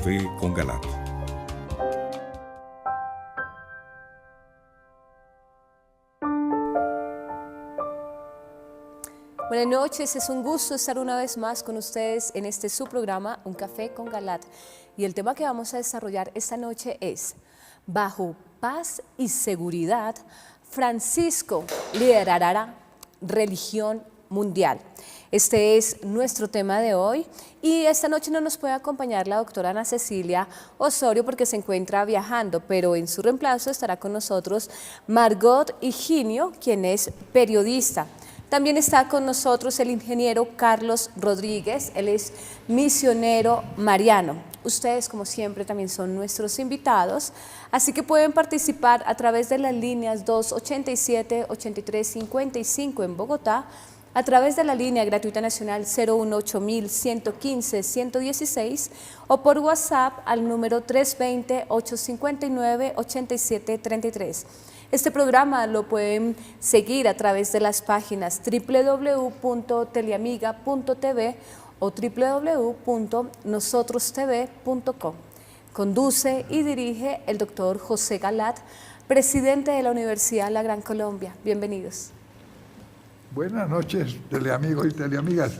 Café con Galat. Buenas noches, es un gusto estar una vez más con ustedes en este su programa, Un Café con Galat. Y el tema que vamos a desarrollar esta noche es: bajo paz y seguridad, Francisco liderará religión mundial. Este es nuestro tema de hoy y esta noche no nos puede acompañar la doctora Ana Cecilia Osorio porque se encuentra viajando, pero en su reemplazo estará con nosotros Margot Higinio, quien es periodista. También está con nosotros el ingeniero Carlos Rodríguez, él es misionero mariano. Ustedes, como siempre, también son nuestros invitados, así que pueden participar a través de las líneas 287-8355 en Bogotá, a través de la línea gratuita nacional 018-115-116 o por WhatsApp al número 320-859-8733. Este programa lo pueden seguir a través de las páginas www.teleamiga.tv o www.nosotrostv.com. Conduce y dirige el doctor José Galat, presidente de la Universidad La Gran Colombia. Bienvenidos. Buenas noches, teleamigos y teleamigas.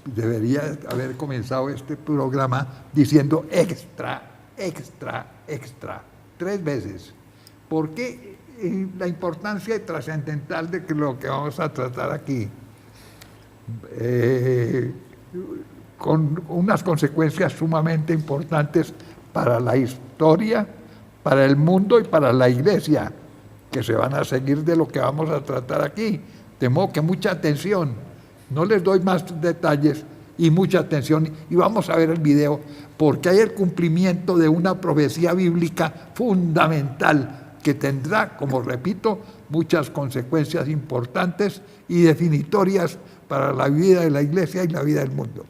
Debería haber comenzado este programa diciendo extra, extra, extra, 3 veces. ¿Por qué? La importancia trascendental de lo que vamos a tratar aquí, con unas consecuencias sumamente importantes para la historia, para el mundo y para la Iglesia, que se van a seguir de lo que vamos a tratar aquí. De modo que mucha atención, no les doy más detalles y mucha atención, y vamos a ver el video, porque hay el cumplimiento de una profecía bíblica fundamental que tendrá, como repito, muchas consecuencias importantes y definitorias para la vida de la Iglesia y la vida del mundo.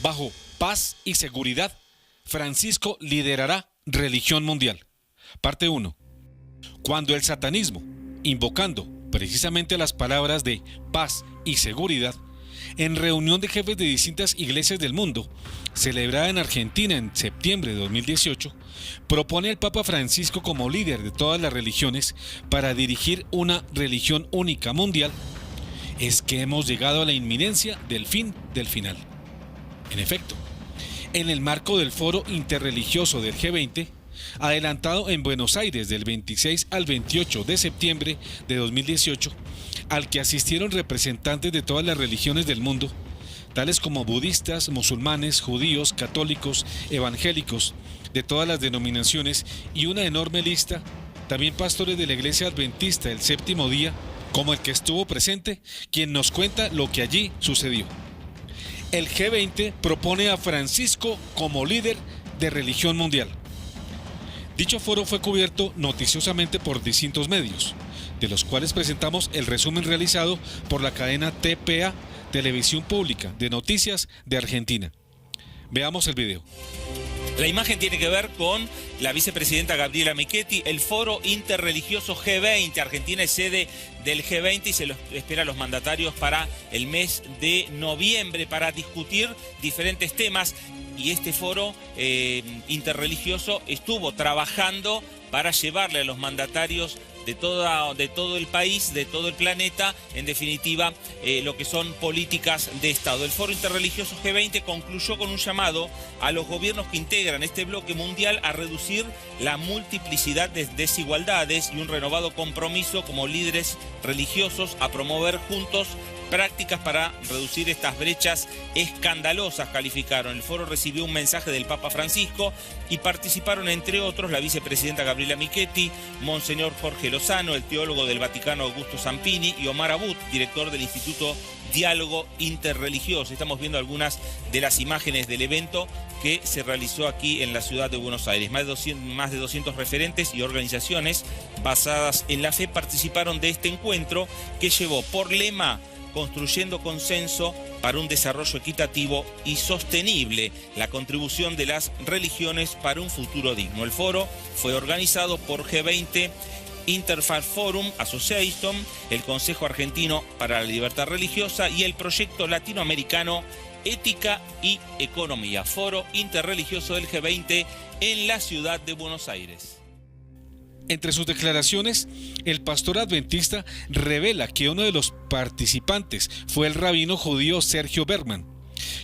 Bajo paz y seguridad, Francisco liderará religión mundial. Parte 1. Cuando el satanismo, invocando precisamente las palabras de paz y seguridad, en reunión de jefes de distintas iglesias del mundo, celebrada en Argentina en septiembre de 2018, propone al Papa Francisco como líder de todas las religiones para dirigir una religión única mundial, es que hemos llegado a la inminencia del fin del final. En efecto, en el marco del Foro Interreligioso del G20, adelantado en Buenos Aires del 26 al 28 de septiembre de 2018, al que asistieron representantes de todas las religiones del mundo, tales como budistas, musulmanes, judíos, católicos, evangélicos, de todas las denominaciones y una enorme lista, también pastores de la Iglesia Adventista del Séptimo Día, como el que estuvo presente, quien nos cuenta lo que allí sucedió. El G20 propone a Francisco como líder de religión mundial. Dicho foro fue cubierto noticiosamente por distintos medios, de los cuales presentamos el resumen realizado por la cadena TPA, Televisión Pública de Noticias de Argentina. Veamos el video. La imagen tiene que ver con la vicepresidenta Gabriela Michetti, el Foro Interreligioso G20. Argentina es sede del G20 y se lo espera a los mandatarios para el mes de noviembre para discutir diferentes temas. Y este foro interreligioso estuvo trabajando para llevarle a los mandatarios de todo el país, de todo el planeta, en definitiva, lo que son políticas de Estado. El Foro Interreligioso G20 concluyó con un llamado a los gobiernos que integran este bloque mundial a reducir la multiplicidad de desigualdades y un renovado compromiso como líderes religiosos a promover juntos prácticas para reducir estas brechas escandalosas, calificaron. El foro recibió un mensaje del Papa Francisco y participaron, entre otros, la vicepresidenta Gabriela Michetti, Monseñor Jorge Lozano, el teólogo del Vaticano Augusto Zampini y Omar Abud, director del Instituto Diálogo Interreligioso. Estamos viendo algunas de las imágenes del evento que se realizó aquí en la ciudad de Buenos Aires. Más de 200 referentes y organizaciones basadas en la fe participaron de este encuentro que llevó por lema Construyendo consenso para un desarrollo equitativo y sostenible, la contribución de las religiones para un futuro digno. El foro fue organizado por G20, Interfaith Forum Association, el Consejo Argentino para la Libertad Religiosa y el Proyecto Latinoamericano Ética y Economía, foro interreligioso del G20 en la ciudad de Buenos Aires. Entre sus declaraciones, el pastor adventista revela que uno de los participantes fue el rabino judío Sergio Berman,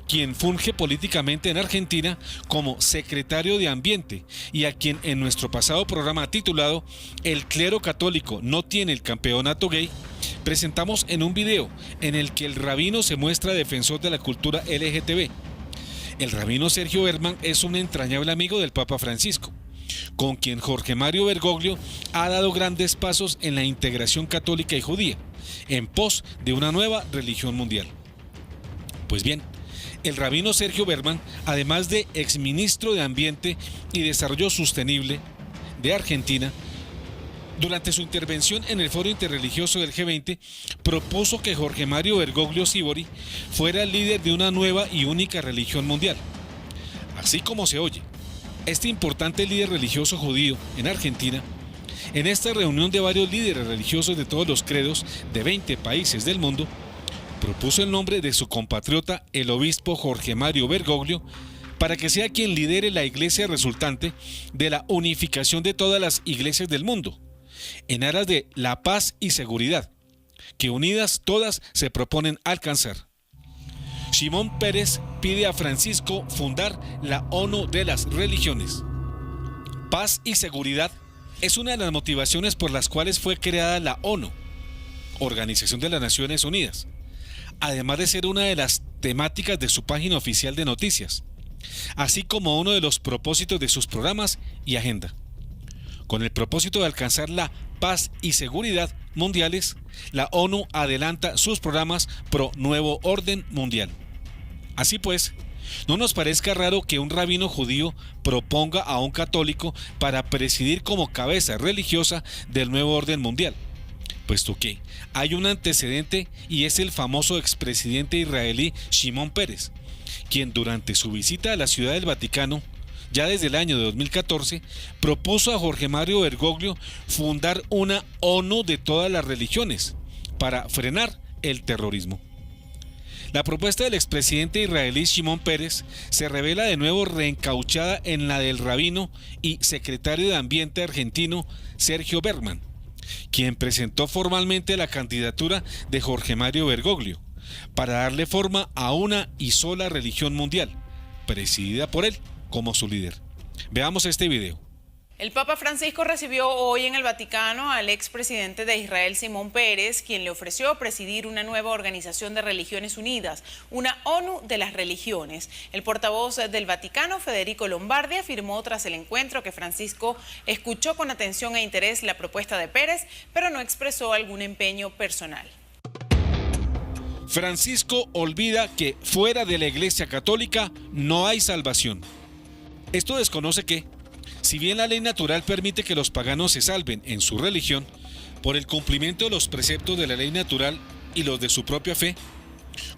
quien funge políticamente en Argentina como secretario de Ambiente y a quien en nuestro pasado programa titulado El clero católico no tiene el campeonato gay, presentamos en un video en el que el rabino se muestra defensor de la cultura LGTB. El rabino Sergio Berman es un entrañable amigo del Papa Francisco, con quien Jorge Mario Bergoglio ha dado grandes pasos en la integración católica y judía, en pos de una nueva religión mundial. Pues bien, el rabino Sergio Berman, además de exministro de Ambiente y Desarrollo Sostenible de Argentina, durante su intervención en el Foro Interreligioso del G20, propuso que Jorge Mario Bergoglio Sívori fuera el líder de una nueva y única religión mundial. Así como se oye, este importante líder religioso judío en Argentina, en esta reunión de varios líderes religiosos de todos los credos de 20 países del mundo, propuso el nombre de su compatriota, el obispo Jorge Mario Bergoglio, para que sea quien lidere la iglesia resultante de la unificación de todas las iglesias del mundo, en aras de la paz y seguridad, que unidas todas se proponen alcanzar. Shimon Peres pide a Francisco fundar la ONU de las religiones. Paz y seguridad es una de las motivaciones por las cuales fue creada la ONU, Organización de las Naciones Unidas, además de ser una de las temáticas de su página oficial de noticias, así como uno de los propósitos de sus programas y agenda. Con el propósito de alcanzar la paz y seguridad mundiales, la ONU adelanta sus programas pro nuevo orden mundial. Así pues, no nos parezca raro que un rabino judío proponga a un católico para presidir como cabeza religiosa del nuevo orden mundial, puesto que hay un antecedente y es el famoso expresidente israelí Shimon Peres, quien durante su visita a la Ciudad del Vaticano, ya desde el año de 2014, propuso a Jorge Mario Bergoglio fundar una ONU de todas las religiones para frenar el terrorismo. La propuesta del expresidente israelí Shimon Peres se revela de nuevo reencauchada en la del rabino y secretario de Ambiente argentino Sergio Berman, quien presentó formalmente la candidatura de Jorge Mario Bergoglio para darle forma a una y sola religión mundial, presidida por él como su líder. Veamos este video. El Papa Francisco recibió hoy en el Vaticano al expresidente de Israel, Shimon Peres, quien le ofreció presidir una nueva organización de religiones unidas, una ONU de las religiones. El portavoz del Vaticano, Federico Lombardi, afirmó tras el encuentro que Francisco escuchó con atención e interés la propuesta de Peres, pero no expresó algún empeño personal. Francisco olvida que fuera de la Iglesia Católica no hay salvación. Esto desconoce que, si bien la ley natural permite que los paganos se salven en su religión, por el cumplimiento de los preceptos de la ley natural y los de su propia fe,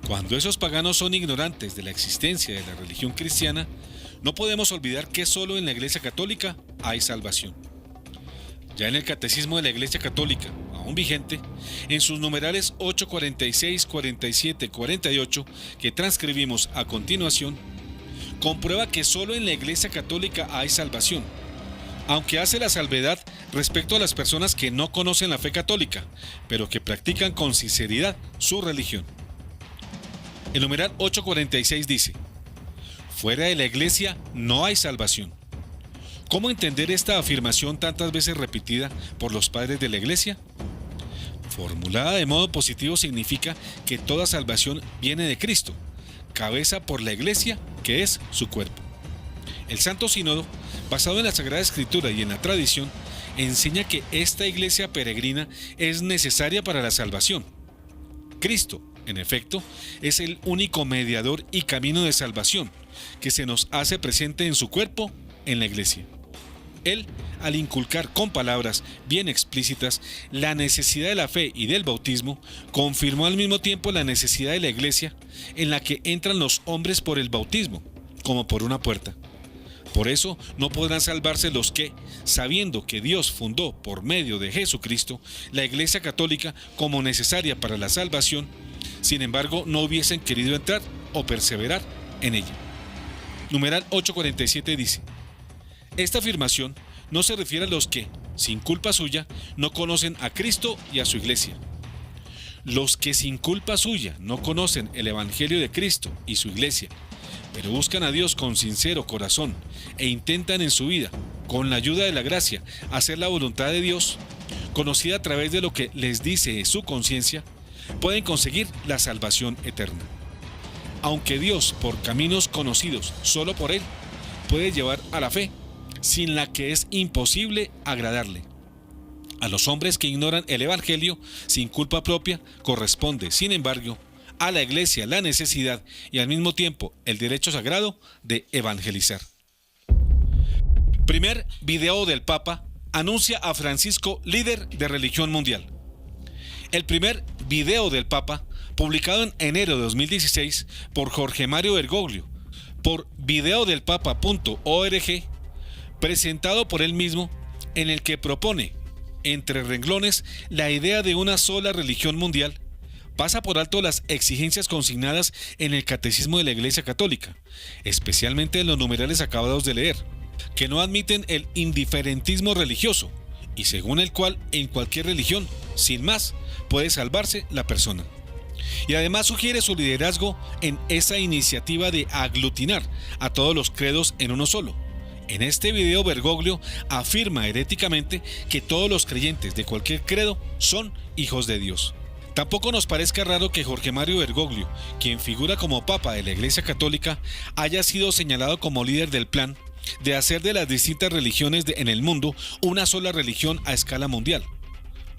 cuando esos paganos son ignorantes de la existencia de la religión cristiana, no podemos olvidar que solo en la Iglesia Católica hay salvación. Ya en el Catecismo de la Iglesia Católica, aún vigente, en sus numerales 8, 46, 47, 48, que transcribimos a continuación, comprueba que solo en la Iglesia Católica hay salvación, aunque hace la salvedad respecto a las personas que no conocen la fe católica, pero que practican con sinceridad su religión. El numeral 846 dice: fuera de la Iglesia no hay salvación. ¿Cómo entender esta afirmación tantas veces repetida por los padres de la Iglesia? Formulada de modo positivo significa que toda salvación viene de Cristo, cabeza por la Iglesia, que es su cuerpo. El Santo Sínodo, basado en la Sagrada Escritura y en la tradición, enseña que esta Iglesia peregrina es necesaria para la salvación. Cristo, en efecto, es el único mediador y camino de salvación que se nos hace presente en su cuerpo, en la Iglesia. Él, al inculcar con palabras bien explícitas la necesidad de la fe y del bautismo, confirmó al mismo tiempo la necesidad de la Iglesia, en la que entran los hombres por el bautismo, como por una puerta. Por eso no podrán salvarse los que, sabiendo que Dios fundó por medio de Jesucristo la Iglesia Católica como necesaria para la salvación, sin embargo no hubiesen querido entrar o perseverar en ella. Numeral 847 dice: esta afirmación no se refiere a los que, sin culpa suya, no conocen a Cristo y a su Iglesia. Los que sin culpa suya no conocen el Evangelio de Cristo y su Iglesia, pero buscan a Dios con sincero corazón e intentan en su vida, con la ayuda de la gracia, hacer la voluntad de Dios, conocida a través de lo que les dice su conciencia, pueden conseguir la salvación eterna. Aunque Dios, por caminos conocidos solo por Él, puede llevar a la fe, sin la que es imposible agradarle. A los hombres que ignoran el Evangelio sin culpa propia corresponde, sin embargo, a la Iglesia la necesidad y al mismo tiempo el derecho sagrado de evangelizar. Primer video del Papa anuncia a Francisco líder de religión mundial. El primer video del Papa, publicado en enero de 2016 por Jorge Mario Bergoglio, por videodelpapa.org, presentado por él mismo, en el que propone, entre renglones, la idea de una sola religión mundial, pasa por alto las exigencias consignadas en el Catecismo de la Iglesia Católica, especialmente en los numerales acabados de leer, que no admiten el indiferentismo religioso, y según el cual en cualquier religión, sin más, puede salvarse la persona. Y además sugiere su liderazgo en esa iniciativa de aglutinar a todos los credos en uno solo. En este video Bergoglio afirma heréticamente que todos los creyentes de cualquier credo son hijos de Dios. Tampoco nos parezca raro que Jorge Mario Bergoglio, quien figura como Papa de la Iglesia Católica, haya sido señalado como líder del plan de hacer de las distintas religiones en el mundo una sola religión a escala mundial.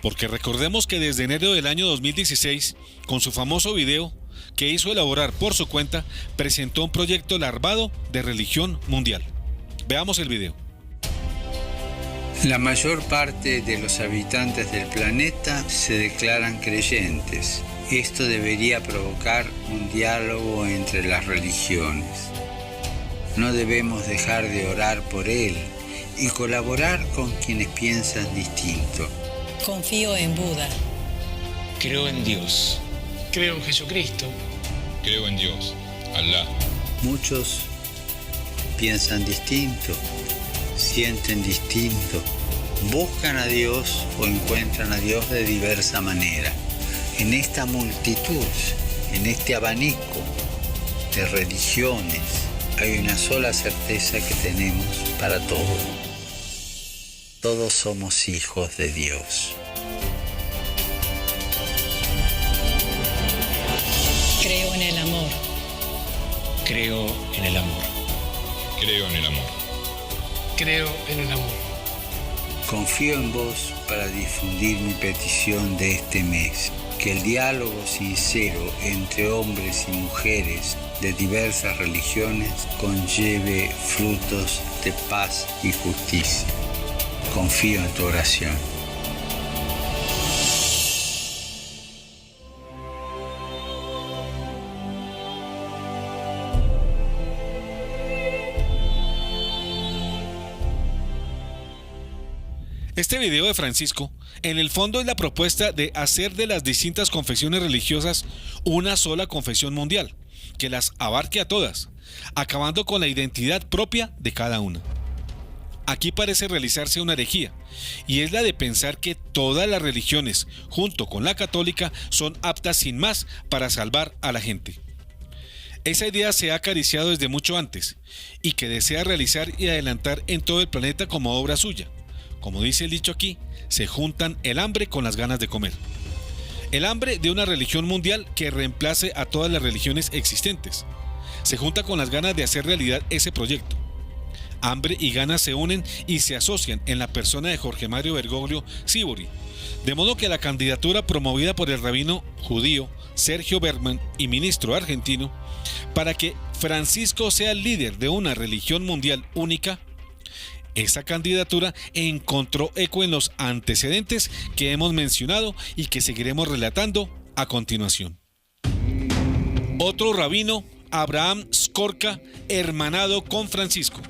Porque recordemos que desde enero del año 2016, con su famoso video, que hizo elaborar por su cuenta, presentó un proyecto larvado de religión mundial. Veamos el video. La mayor parte de los habitantes del planeta se declaran creyentes. Esto debería provocar un diálogo entre las religiones. No debemos dejar de orar por él y colaborar con quienes piensan distinto. Confío en Buda. Creo en Dios. Creo en Jesucristo. Creo en Dios, Alá. Muchos piensan distinto, sienten distinto, buscan a Dios o encuentran a Dios de diversa manera. En esta multitud, en este abanico de religiones, hay una sola certeza que tenemos para todos. Todos somos hijos de Dios. Creo en el amor. Creo en el amor. Creo en el amor. Creo en el amor. Confío en vos para difundir mi petición de este mes. Que el diálogo sincero entre hombres y mujeres de diversas religiones conlleve frutos de paz y justicia. Confío en tu oración. Este video de Francisco, en el fondo, es la propuesta de hacer de las distintas confesiones religiosas una sola confesión mundial, que las abarque a todas, acabando con la identidad propia de cada una. Aquí parece realizarse una herejía, y es la de pensar que todas las religiones, junto con la católica, son aptas sin más para salvar a la gente. Esa idea se ha acariciado desde mucho antes, y que desea realizar y adelantar en todo el planeta como obra suya. Como dice el dicho aquí, se juntan el hambre con las ganas de comer. El hambre de una religión mundial que reemplace a todas las religiones existentes. Se junta con las ganas de hacer realidad ese proyecto. Hambre y ganas se unen y se asocian en la persona de Jorge Mario Bergoglio Sibori, de modo que la candidatura promovida por el rabino judío Sergio Berman y ministro argentino para que Francisco sea el líder de una religión mundial única, esa candidatura encontró eco en los antecedentes que hemos mencionado y que seguiremos relatando a continuación. Otro rabino, Abraham Skorka, hermanado con Francisco.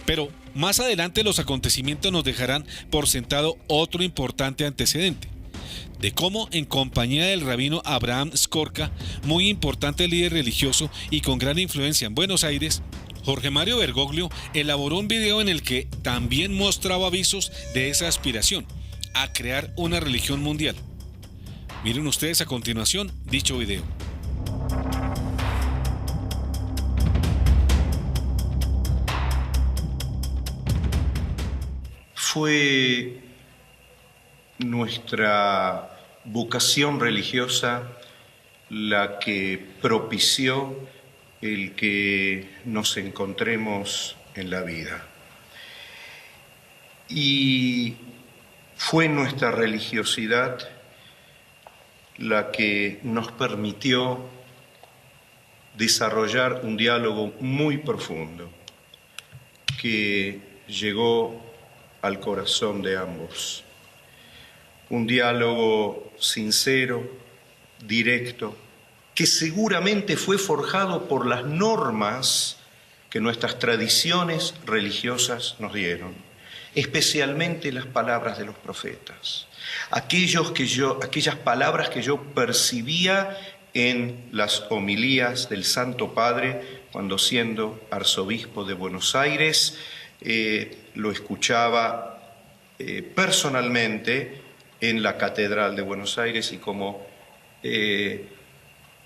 Pero más adelante los acontecimientos nos dejarán por sentado otro importante antecedente, de cómo en compañía del rabino Abraham Skorka, muy importante líder religioso y con gran influencia en Buenos Aires, Jorge Mario Bergoglio elaboró un video en el que también mostraba avisos de esa aspiración a crear una religión mundial. Miren ustedes a continuación dicho video. Fue nuestra vocación religiosa la que propició el que nos encontremos en la vida. Y fue nuestra religiosidad la que nos permitió desarrollar un diálogo muy profundo que llegó al corazón de ambos. Un diálogo sincero, directo, que seguramente fue forjado por las normas que nuestras tradiciones religiosas nos dieron, especialmente las palabras de los profetas, aquellas palabras que yo percibía en las homilías del Santo Padre cuando, siendo arzobispo de Buenos Aires, lo escuchaba personalmente en la Catedral de Buenos Aires, y como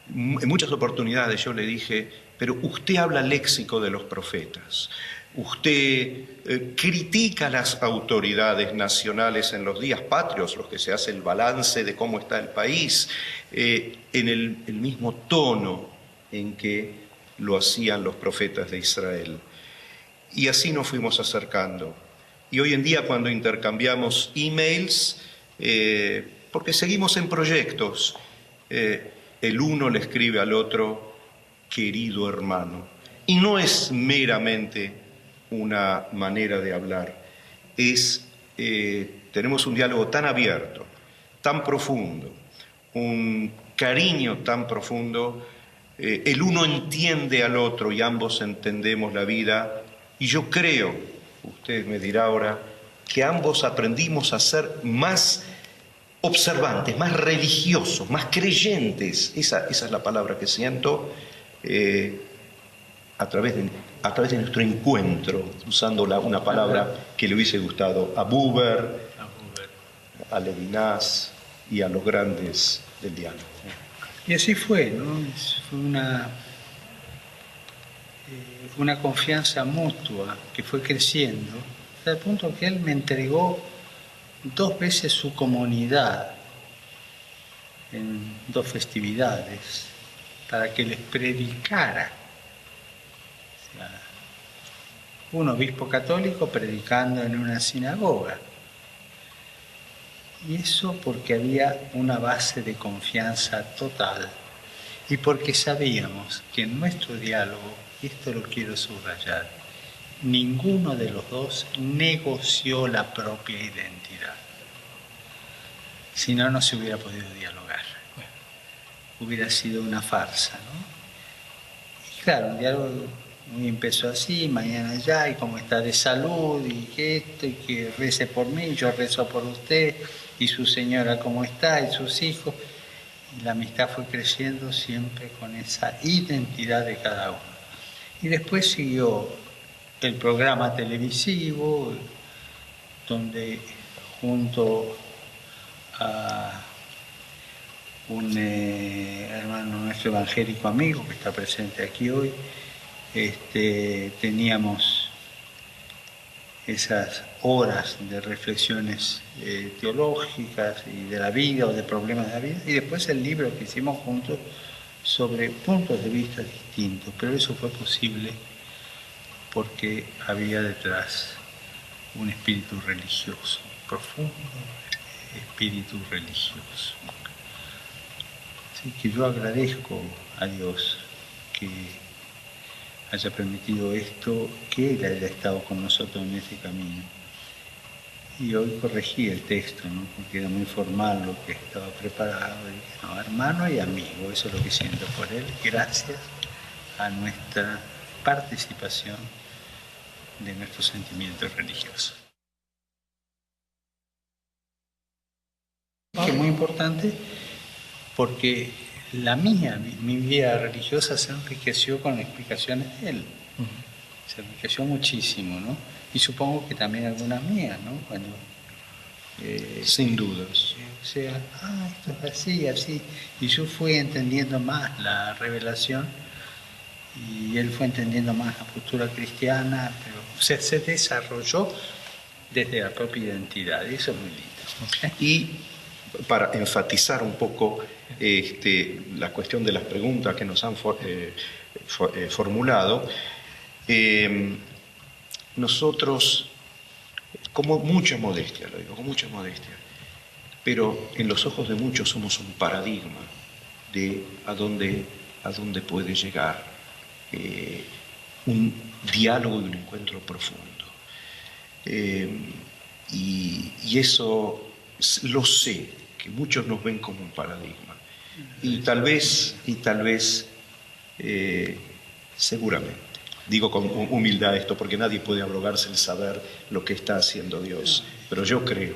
en muchas oportunidades yo le dije: pero usted habla léxico de los profetas, usted critica a las autoridades nacionales en los días patrios, los que se hace el balance de cómo está el país, en el mismo tono en que lo hacían los profetas de Israel. Y así nos fuimos acercando. Y hoy en día, cuando intercambiamos emails, porque seguimos en proyectos, el uno le escribe al otro: querido hermano. Y no es meramente una manera de hablar, tenemos un diálogo tan abierto, tan profundo, un cariño tan profundo, el uno entiende al otro y ambos entendemos la vida. Y yo creo, usted me dirá ahora, que ambos aprendimos a ser más observantes, más religiosos, más creyentes. Esa es la palabra que siento, a través de nuestro encuentro, usando una palabra que le hubiese gustado a Buber, a Levinas y a los grandes del diálogo. Y así fue, ¿no? Fue una confianza mutua que fue creciendo, hasta el punto que él me entregó 2 veces su comunidad en 2 festividades para que les predicara. O sea, un obispo católico predicando en una sinagoga. Y eso porque había una base de confianza total y porque sabíamos que en nuestro diálogo, y esto lo quiero subrayar, ninguno de los dos negoció la propia identidad. Si no, no se hubiera podido dialogar. Hubiera sido una farsa, ¿no? Y claro, un diálogo empezó así, mañana ya, y cómo está de salud, y que esto, y que rece por mí, yo rezo por usted, y su señora cómo está, y sus hijos. Y la amistad fue creciendo siempre con esa identidad de cada uno. Y después siguió el programa televisivo, donde junto a un hermano nuestro evangélico amigo que está presente aquí hoy, teníamos esas horas de reflexiones teológicas y de la vida o de problemas de la vida, y después el libro que hicimos juntos sobre puntos de vista distintos, pero eso fue posible porque había detrás un espíritu religioso, profundo espíritu religioso. Así que yo agradezco a Dios que haya permitido esto, que Él haya estado con nosotros en ese camino. Y hoy corregí el texto, ¿no? Porque era muy formal lo que estaba preparado. Y dije, no, hermano y amigo, eso es lo que siento por Él, gracias a nuestra participación de nuestros sentimientos religiosos. Que es muy importante porque mi vida religiosa se enriqueció con explicaciones de Él. Se enriqueció muchísimo, ¿no? Y supongo que también algunas mías, ¿no? Cuando, sin dudas. O sea, esto es así, así. Y yo fui entendiendo más la revelación y él fue entendiendo más la postura cristiana, pero o sea, se desarrolló desde la propia identidad, y eso es muy lindo. Y para enfatizar un poco la cuestión de las preguntas que nos han formulado, nosotros, como mucha modestia, lo digo, con mucha modestia, pero en los ojos de muchos somos un paradigma de a dónde puede llegar un diálogo y un encuentro profundo. Y eso lo sé, que muchos nos ven como un paradigma. Y tal vez, seguramente, digo con humildad esto, porque nadie puede abrogarse el saber lo que está haciendo Dios, pero yo creo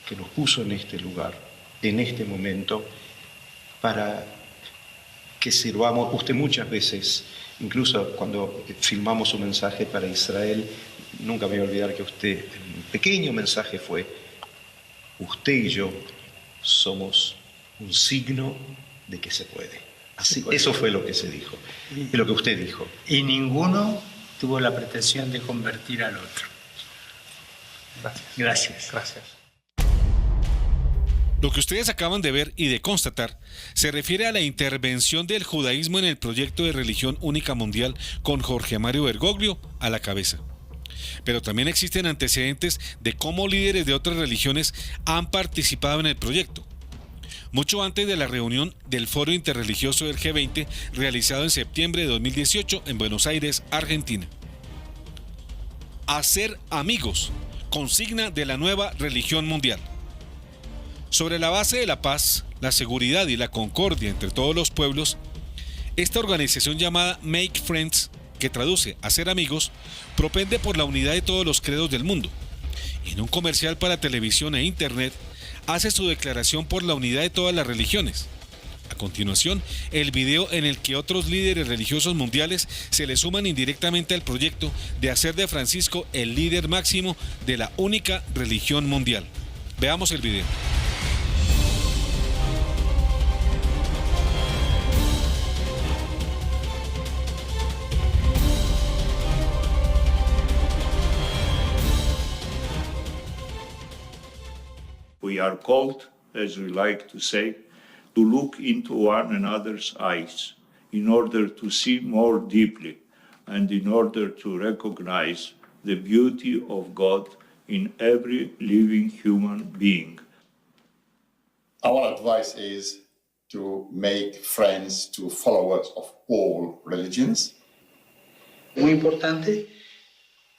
que nos puso en este lugar, en este momento, para que sirvamos. Usted muchas veces, incluso cuando filmamos un mensaje para Israel, nunca me voy a olvidar que usted, un pequeño mensaje fue: usted y yo somos un signo de que se puede. Así, eso fue lo que se dijo, es lo que usted dijo. Y ninguno tuvo la pretensión de convertir al otro. Gracias. Lo que ustedes acaban de ver y de constatar se refiere a la intervención del judaísmo en el proyecto de religión única mundial con Jorge Mario Bergoglio a la cabeza. Pero también existen antecedentes de cómo líderes de otras religiones han participado en el proyecto. Mucho antes de la reunión del Foro Interreligioso del G20 realizado en septiembre de 2018 en Buenos Aires, Argentina. Hacer amigos, consigna de la nueva religión mundial. Sobre la base de la paz, la seguridad y la concordia entre todos los pueblos, esta organización llamada Make Friends, que traduce hacer amigos, propende por la unidad de todos los credos del mundo. Y en un comercial para televisión e internet, hace su declaración por la unidad de todas las religiones. A continuación, el video en el que otros líderes religiosos mundiales se le suman indirectamente al proyecto de hacer de Francisco el líder máximo de la única religión mundial. Veamos el video. We are called, as we like to say, to look into one another's eyes in order to see more deeply and in order to recognize the beauty of God in every living human being. Our advice is to make friends to followers of all religions. Muy importante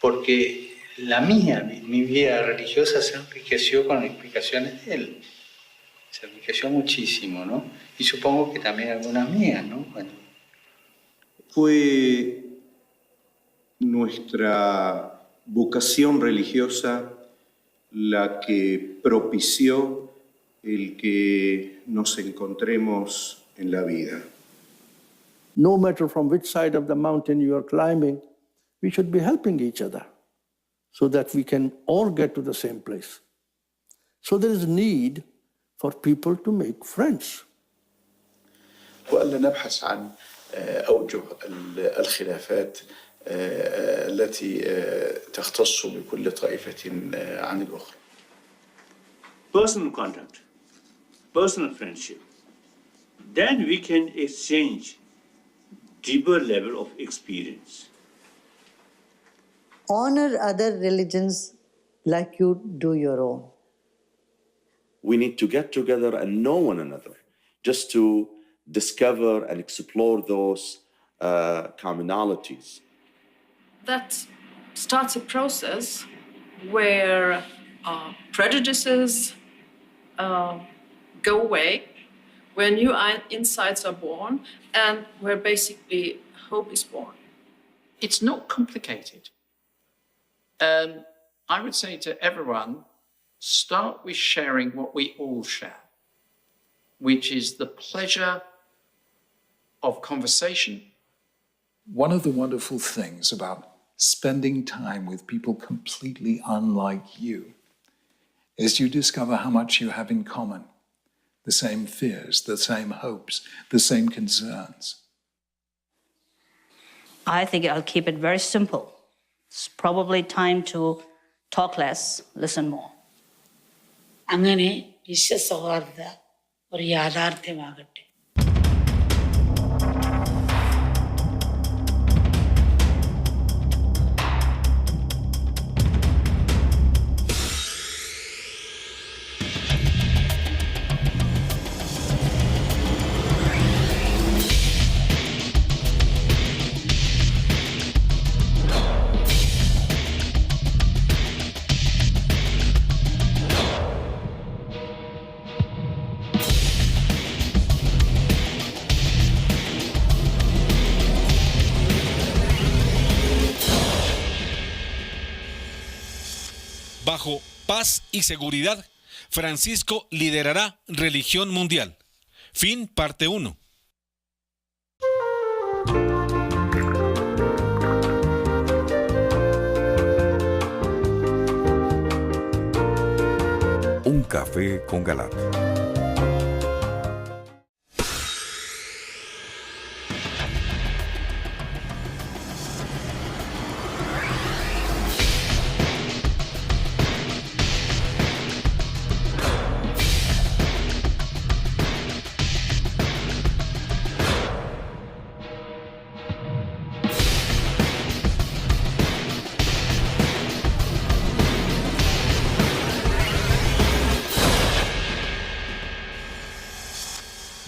porque mi vida religiosa se enriqueció con explicaciones de Él. Se enriqueció muchísimo, ¿no? Y supongo que también algunas mías, ¿no? Bueno. Fue nuestra vocación religiosa la que propició el que nos encontremos en la vida. No matter from which side of the mountain you are climbing, we should be helping each other so that we can all get to the same place. So there is need for people to make friends. وألا نبحث عن أوجه الخلافات التي تختص بكل طائفة عن الأخرى. Personal contact, personal friendship. Then we can exchange deeper level of experience. Honor other religions like you do your own. We need to get together and know one another, just to discover and explore those commonalities. That starts a process where prejudices go away, where new insights are born, and where basically hope is born. It's not complicated. I would say to everyone, start with sharing what we all share, which is the pleasure of conversation. One of the wonderful things about spending time with people completely unlike you is you discover how much you have in common. The same fears, the same hopes, the same concerns. I think I'll keep it very simple. It's probably time to talk less, listen more. അങ്ങനെ വിശ്വസൗഹാർദ്ദ ഒരു യാഥാർത്ഥ്യമാകട്ടെ. Bajo paz y seguridad, Francisco liderará religión mundial. Fin parte 1. Un café con Galat.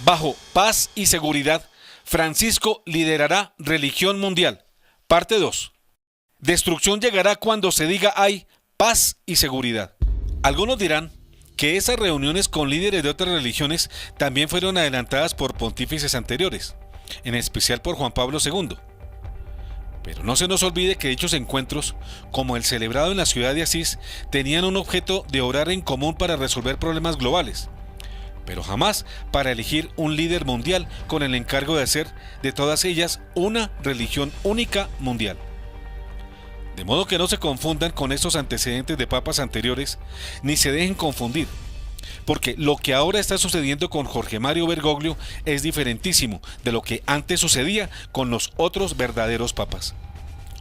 Bajo paz y seguridad, Francisco liderará religión mundial. Parte 2. Destrucción llegará cuando se diga hay paz y seguridad. Algunos dirán que esas reuniones con líderes de otras religiones también fueron adelantadas por pontífices anteriores, en especial por Juan Pablo II. Pero no se nos olvide que dichos encuentros, como el celebrado en la ciudad de Asís, tenían un objeto de orar en común para resolver problemas globales, pero jamás para elegir un líder mundial con el encargo de hacer de todas ellas una religión única mundial. De modo que no se confundan con estos antecedentes de papas anteriores, ni se dejen confundir, porque lo que ahora está sucediendo con Jorge Mario Bergoglio es diferentísimo de lo que antes sucedía con los otros verdaderos papas.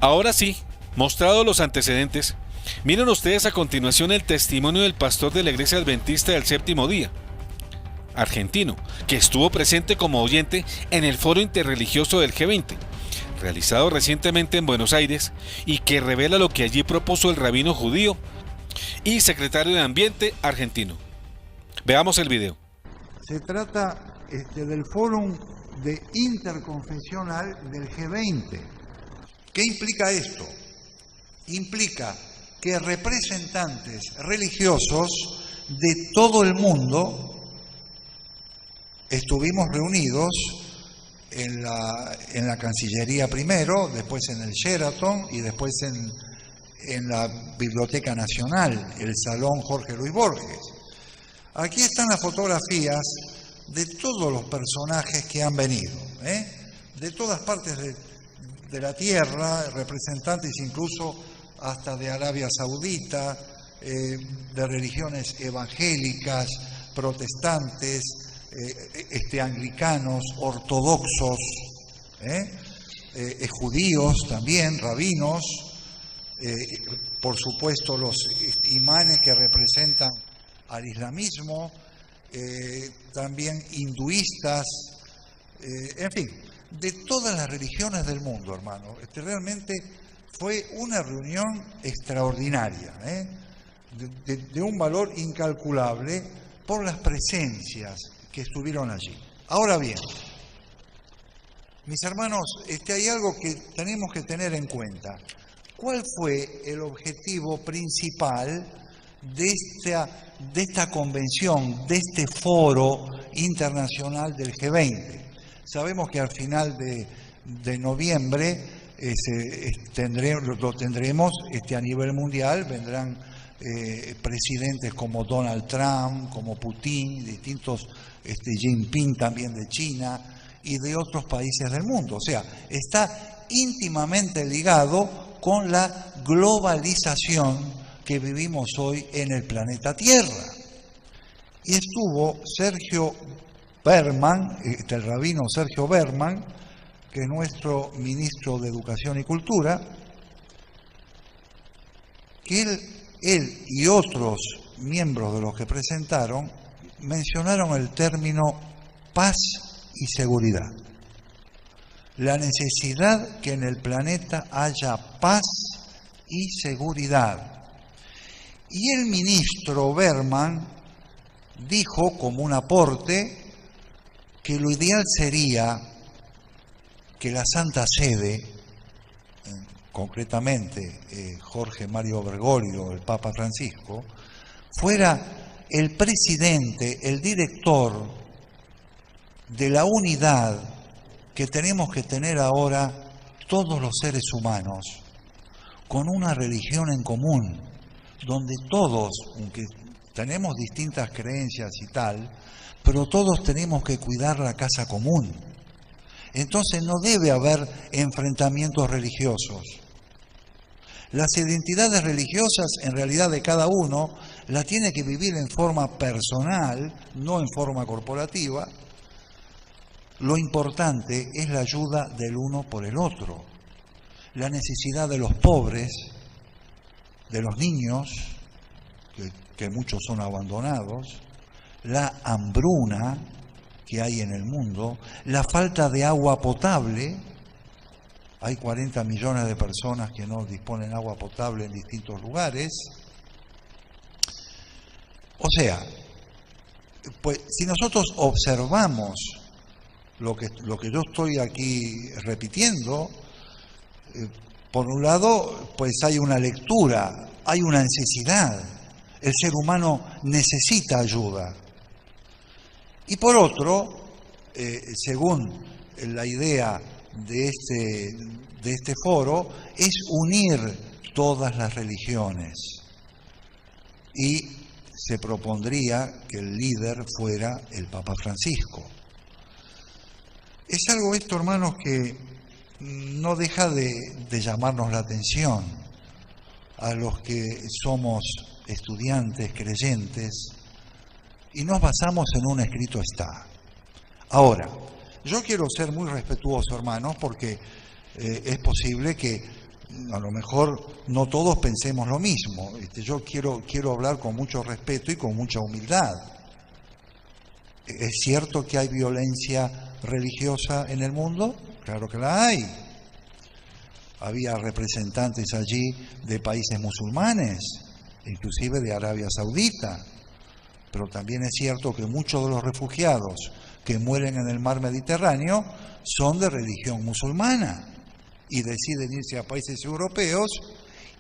Ahora sí, mostrados los antecedentes, miren ustedes a continuación el testimonio del pastor de la Iglesia Adventista del Séptimo Día, argentino, que estuvo presente como oyente en el foro interreligioso del G20, realizado recientemente en Buenos Aires, y que revela lo que allí propuso el rabino judío y secretario de Ambiente argentino. Veamos el video. Se trata del Fórum Interconfesional del G20. ¿Qué implica esto? Implica que representantes religiosos de todo el mundo estuvimos reunidos en la Cancillería primero, después en el Sheraton y después en la Biblioteca Nacional, el Salón Jorge Luis Borges. Aquí están las fotografías de todos los personajes que han venido, de todas partes de la tierra, representantes incluso hasta de Arabia Saudita, de religiones evangélicas, protestantes, anglicanos, ortodoxos, judíos también, rabinos, por supuesto los imanes que representan al islamismo, también hinduistas, en fin, de todas las religiones del mundo, hermano. Realmente fue una reunión extraordinaria, de un valor incalculable por las presencias que estuvieron allí. Ahora bien, mis hermanos, hay algo que tenemos que tener en cuenta. ¿Cuál fue el objetivo principal de esta convención, de este foro internacional del G20? Sabemos que al final de noviembre lo tendremos a nivel mundial, vendrán presidentes como Donald Trump, como Putin, distintos, Xi Jinping también de China y de otros países del mundo. O sea, está íntimamente ligado con la globalización que vivimos hoy en el planeta Tierra. Y estuvo Sergio Berman, el rabino Sergio Berman, que es nuestro ministro de Educación y Cultura, que él y otros miembros de los que presentaron mencionaron el término paz y seguridad. La necesidad que en el planeta haya paz y seguridad. Y el ministro Berman dijo como un aporte que lo ideal sería que la Santa Sede, concretamente Jorge Mario Bergoglio, el Papa Francisco, fuera el presidente, el director de la unidad que tenemos que tener ahora todos los seres humanos, con una religión en común, donde todos, aunque tenemos distintas creencias y tal, pero todos tenemos que cuidar la casa común. Entonces no debe haber enfrentamientos religiosos. Las identidades religiosas, en realidad de cada uno, la tiene que vivir en forma personal, no en forma corporativa. Lo importante es la ayuda del uno por el otro, la necesidad de los pobres, de los niños, que muchos son abandonados, la hambruna que hay en el mundo, la falta de agua potable. Hay 40 millones de personas que no disponen de agua potable en distintos lugares. O sea, pues si nosotros observamos lo que yo estoy aquí repitiendo, por un lado, pues hay una lectura, hay una necesidad. El ser humano necesita ayuda. Y por otro, según la idea de este foro, es unir todas las religiones. Y se propondría que el líder fuera el Papa Francisco. Es algo esto, hermanos, que no deja de llamarnos la atención a los que somos estudiantes, creyentes, y nos basamos en un escrito está. Ahora, yo quiero ser muy respetuoso, hermanos, porque es posible que a lo mejor no todos pensemos lo mismo. Yo quiero hablar con mucho respeto y con mucha humildad. ¿Es cierto que hay violencia religiosa en el mundo? Claro que la hay. Había representantes allí de países musulmanes, inclusive de Arabia Saudita. Pero también es cierto que muchos de los refugiados que mueren en el mar Mediterráneo son de religión musulmana y deciden irse a países europeos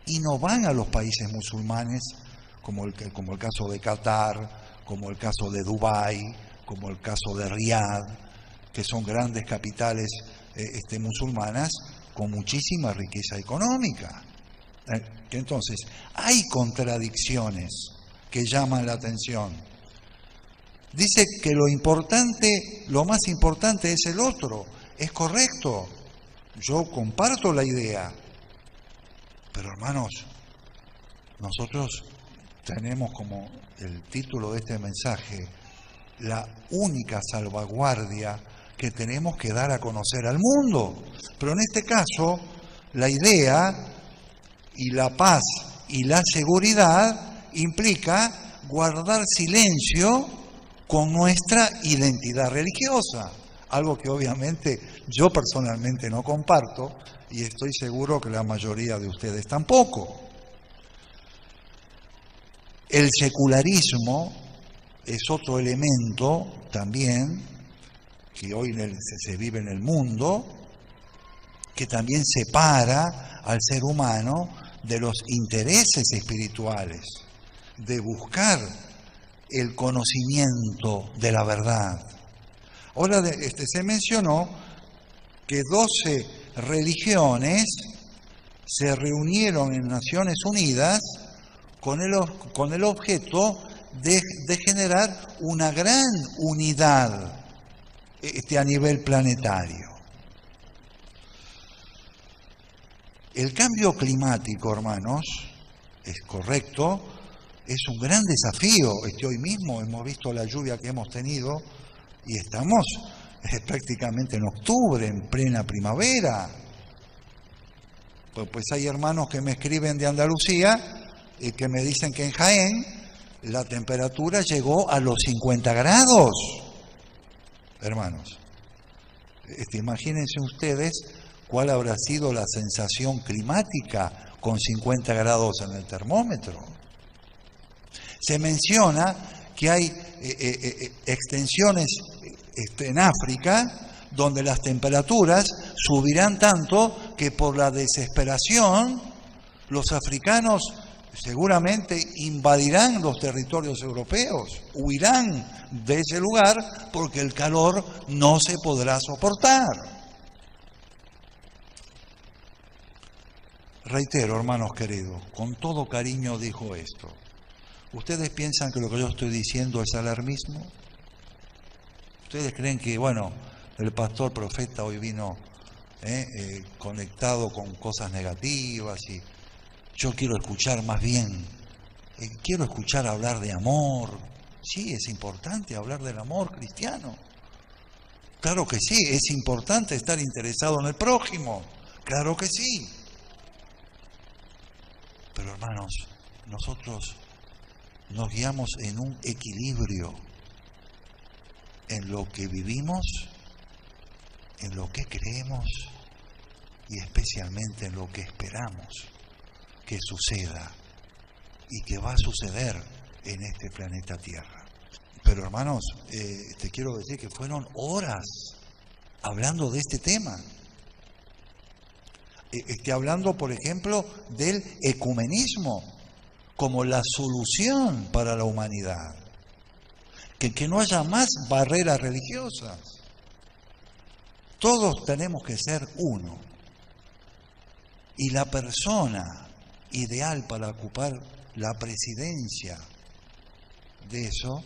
y no van a los países musulmanes, como el caso de Qatar, como el caso de Dubái, como el caso de Riad, que son grandes capitales musulmanas con muchísima riqueza económica. Entonces, hay contradicciones que llaman la atención. Dice que lo más importante es el otro. Es correcto. Yo comparto la idea. Pero hermanos, nosotros tenemos como el título de este mensaje, la única salvaguardia que tenemos que dar a conocer al mundo. Pero en este caso, la idea y la paz y la seguridad implica guardar silencio con nuestra identidad religiosa, algo que obviamente yo personalmente no comparto y estoy seguro que la mayoría de ustedes tampoco. El secularismo es otro elemento también que hoy se vive en el mundo, que también separa al ser humano de los intereses espirituales, de buscar el conocimiento de la verdad. Ahora se mencionó que 12 religiones se reunieron en Naciones Unidas con el objeto de generar una gran unidad a nivel planetario. El cambio climático, hermanos, es correcto, es un gran desafío. Hoy mismo hemos visto la lluvia que hemos tenido y estamos prácticamente en octubre, en plena primavera. Pues hay hermanos que me escriben de Andalucía y que me dicen que en Jaén la temperatura llegó a los 50 grados. Hermanos, imagínense ustedes cuál habrá sido la sensación climática con 50 grados en el termómetro. Se menciona que hay extensiones en África donde las temperaturas subirán tanto que por la desesperación los africanos seguramente invadirán los territorios europeos, huirán de ese lugar porque el calor no se podrá soportar. Reitero, hermanos queridos, con todo cariño dijo esto. ¿Ustedes piensan que lo que yo estoy diciendo es alarmismo? ¿Ustedes creen que, bueno, el pastor profeta hoy vino conectado con cosas negativas y yo quiero escuchar más bien, quiero escuchar hablar de amor? Sí, es importante hablar del amor cristiano. Claro que sí, es importante estar interesado en el prójimo. Claro que sí. Pero hermanos, nosotros nos guiamos en un equilibrio en lo que vivimos, en lo que creemos y especialmente en lo que esperamos que suceda y que va a suceder en este planeta Tierra. Pero hermanos, te quiero decir que fueron horas hablando de este tema. Hablando, por ejemplo, del ecumenismo como la solución para la humanidad. Que no haya más barreras religiosas. Todos tenemos que ser uno. Y la persona ideal para ocupar la presidencia de eso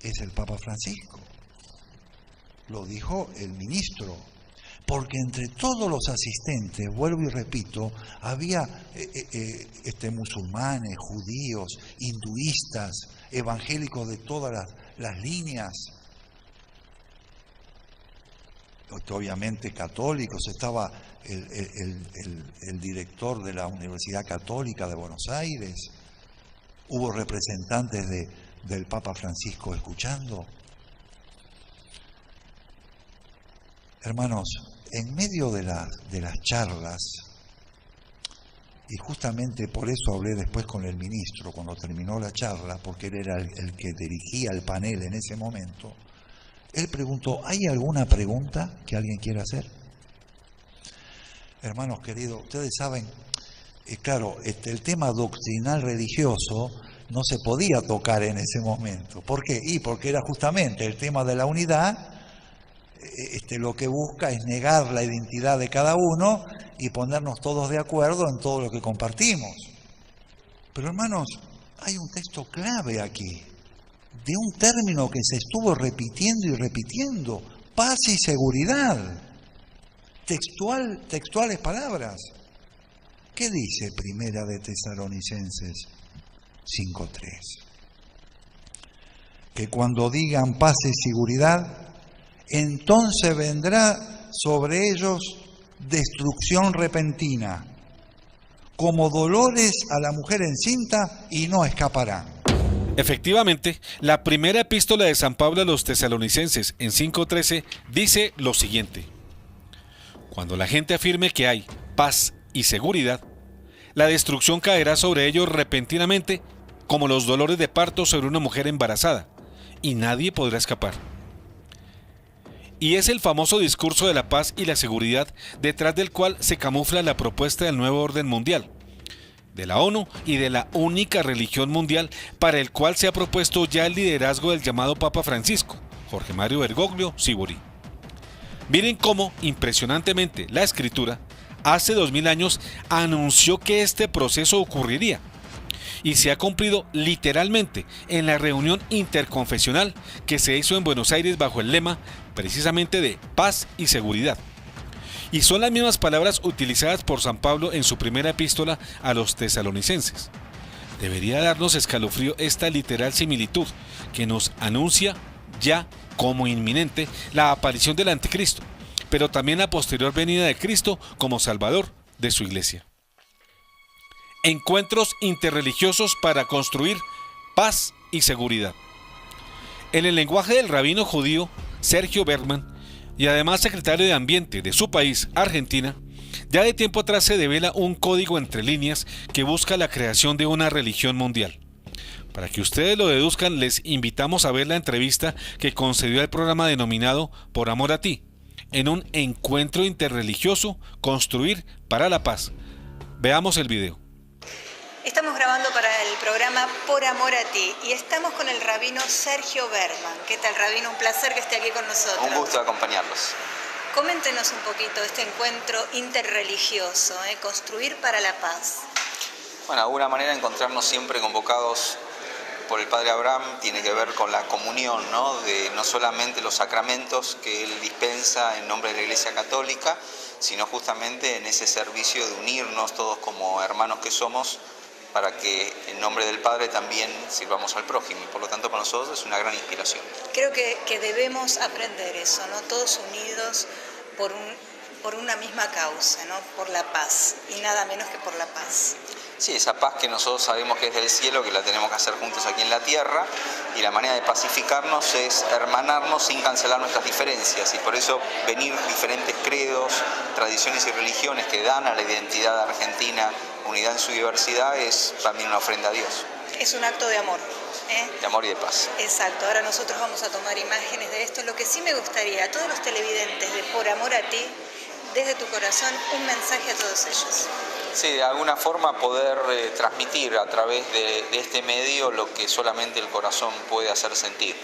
es el Papa Francisco. Lo dijo el ministro. Porque entre todos los asistentes, vuelvo y repito, había musulmanes, judíos, hinduistas, evangélicos de todas las líneas, obviamente católicos. Estaba el director de la Universidad Católica de Buenos Aires, hubo representantes del Papa Francisco escuchando. Hermanos, en medio de las charlas, y justamente por eso hablé después con el ministro cuando terminó la charla, porque él era el que dirigía el panel en ese momento, él preguntó, ¿hay alguna pregunta que alguien quiera hacer? Hermanos queridos, ustedes saben, claro, el tema doctrinal religioso no se podía tocar en ese momento. ¿Por qué? Porque era justamente el tema de la unidad. Lo que busca es negar la identidad de cada uno y ponernos todos de acuerdo en todo lo que compartimos. Pero hermanos, hay un texto clave aquí, de un término que se estuvo repitiendo y repitiendo, paz y seguridad. Textuales palabras. ¿Qué dice Primera de Tesalonicenses 5:3? Que cuando digan paz y seguridad, entonces vendrá sobre ellos destrucción repentina, como dolores a la mujer encinta, y no escaparán. Efectivamente, la primera epístola de San Pablo a los tesalonicenses en 5:13 dice lo siguiente: cuando la gente afirme que hay paz y seguridad, la destrucción caerá sobre ellos repentinamente, como los dolores de parto sobre una mujer embarazada, y nadie podrá escapar. Y es el famoso discurso de la paz y la seguridad detrás del cual se camufla la propuesta del nuevo orden mundial, de la ONU y de la única religión mundial para el cual se ha propuesto ya el liderazgo del llamado Papa Francisco, Jorge Mario Bergoglio Sibori. Miren cómo, impresionantemente, la Escritura, hace 2000 años, anunció que este proceso ocurriría, y se ha cumplido literalmente en la reunión interconfesional que se hizo en Buenos Aires bajo el lema precisamente de paz y seguridad. Y son las mismas palabras utilizadas por San Pablo en su primera epístola a los tesalonicenses. Debería darnos escalofrío esta literal similitud que nos anuncia ya como inminente la aparición del anticristo, pero también la posterior venida de Cristo como Salvador de su iglesia. Encuentros interreligiosos para construir paz y seguridad. En el lenguaje del rabino judío Sergio Berman, y además secretario de Ambiente de su país, Argentina, ya de tiempo atrás se devela un código entre líneas que busca la creación de una religión mundial. Para que ustedes lo deduzcan, les invitamos a ver la entrevista que concedió al programa denominado Por Amor a Ti, en un encuentro interreligioso, construir para la paz. Veamos el video. Estamos grabando para el programa Por Amor a Ti y estamos con el rabino Sergio Berman. ¿Qué tal, rabino? Un placer que esté aquí con nosotros. Un gusto acompañarlos. Coméntenos un poquito de este encuentro interreligioso, construir para la paz. Bueno, de alguna manera encontrarnos siempre convocados por el Padre Abraham tiene que ver con la comunión, ¿no? De no solamente los sacramentos que él dispensa en nombre de la Iglesia Católica, sino justamente en ese servicio de unirnos todos como hermanos que somos, para que en nombre del Padre también sirvamos al prójimo, y por lo tanto para nosotros es una gran inspiración. Creo que debemos aprender eso, ¿no? Todos unidos por una misma causa, ¿no? Por la paz, y nada menos que por la paz. Sí, esa paz que nosotros sabemos que es del cielo, que la tenemos que hacer juntos aquí en la tierra, y la manera de pacificarnos es hermanarnos sin cancelar nuestras diferencias, y por eso venir diferentes credos, tradiciones y religiones que dan a la identidad argentina unidad en su diversidad es también una ofrenda a Dios. Es un acto de amor. De amor y de paz. Exacto, ahora nosotros vamos a tomar imágenes de esto. Lo que sí me gustaría a todos los televidentes de Por Amor a Ti, desde tu corazón, un mensaje a todos ellos. Sí, de alguna forma poder transmitir a través de este medio lo que solamente el corazón puede hacer sentir.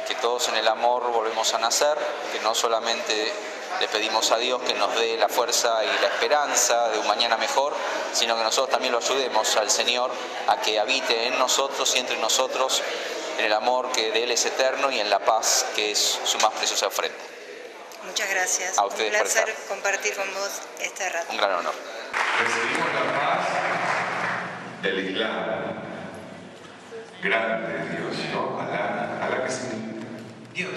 Que todos en el amor volvemos a nacer, que no solamente le pedimos a Dios que nos dé la fuerza y la esperanza de un mañana mejor, sino que nosotros también lo ayudemos al Señor a que habite en nosotros y entre nosotros en el amor que de Él es eterno y en la paz que es su más preciosa ofrenda. Muchas gracias. A ustedes un placer por estar. compartir con vos este rato. Un gran honor. Recibimos la paz del Islam. Grande Dios, ¿no? Alá que significa Dios.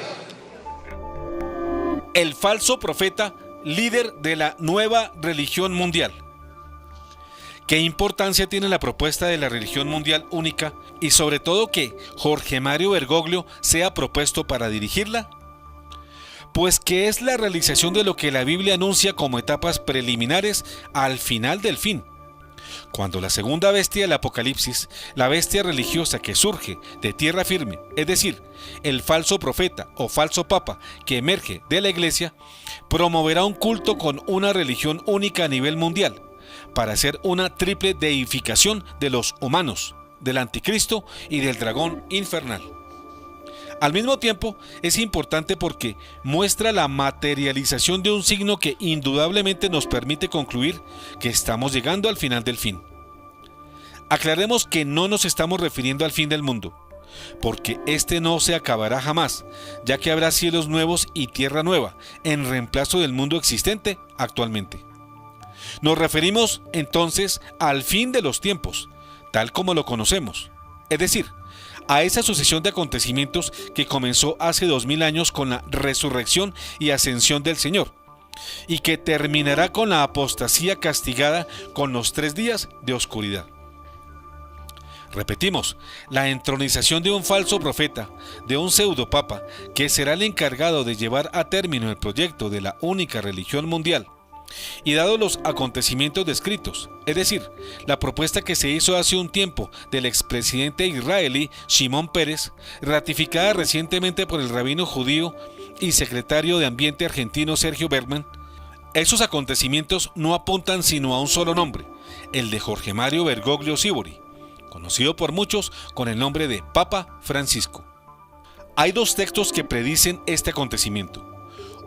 El falso profeta, líder de la nueva religión mundial. ¿Qué importancia tiene la propuesta de la religión mundial única y sobre todo que Jorge Mario Bergoglio sea propuesto para dirigirla? Pues que es la realización de lo que la Biblia anuncia como etapas preliminares al final del fin. Cuando la segunda bestia del Apocalipsis, la bestia religiosa que surge de tierra firme, es decir, el falso profeta o falso papa que emerge de la iglesia, promoverá un culto con una religión única a nivel mundial, para hacer una triple deificación de los humanos, del anticristo y del dragón infernal. Al mismo tiempo, es importante porque muestra la materialización de un signo que indudablemente nos permite concluir que estamos llegando al final del fin. Aclaremos que no nos estamos refiriendo al fin del mundo, porque este no se acabará jamás, ya que habrá cielos nuevos y tierra nueva, en reemplazo del mundo existente actualmente. Nos referimos entonces al fin de los tiempos, tal como lo conocemos, es decir, a esa sucesión de acontecimientos que comenzó hace 2000 años con la resurrección y ascensión del Señor, y que terminará con la apostasía castigada con los 3 días de oscuridad. Repetimos, la entronización de un falso profeta, de un pseudopapa, que será el encargado de llevar a término el proyecto de la única religión mundial. Y dados los acontecimientos descritos, es decir, la propuesta que se hizo hace un tiempo del expresidente israelí Shimon Peres, ratificada recientemente por el rabino judío y secretario de Ambiente argentino Sergio Bergman, esos acontecimientos no apuntan sino a un solo nombre, el de Jorge Mario Bergoglio Sibori, conocido por muchos con el nombre de Papa Francisco. Hay 2 textos que predicen este acontecimiento.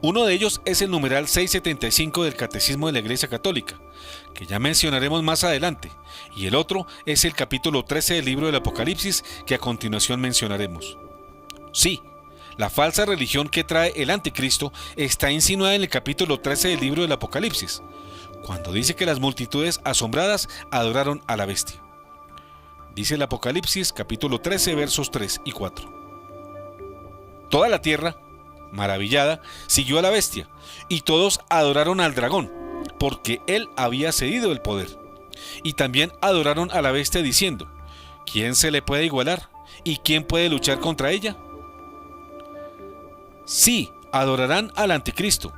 Uno de ellos es el numeral 675 del Catecismo de la Iglesia Católica, que ya mencionaremos más adelante, y el otro es el capítulo 13 del libro del Apocalipsis, que a continuación mencionaremos. Sí, la falsa religión que trae el anticristo está insinuada en el capítulo 13 del libro del Apocalipsis, cuando dice que las multitudes asombradas adoraron a la bestia. Dice el Apocalipsis capítulo 13 versos 3 y 4. Toda la tierra, maravillada, siguió a la bestia, y todos adoraron al dragón, porque él había cedido el poder. Y también adoraron a la bestia diciendo: ¿quién se le puede igualar? ¿Y quién puede luchar contra ella? Sí, adorarán al anticristo.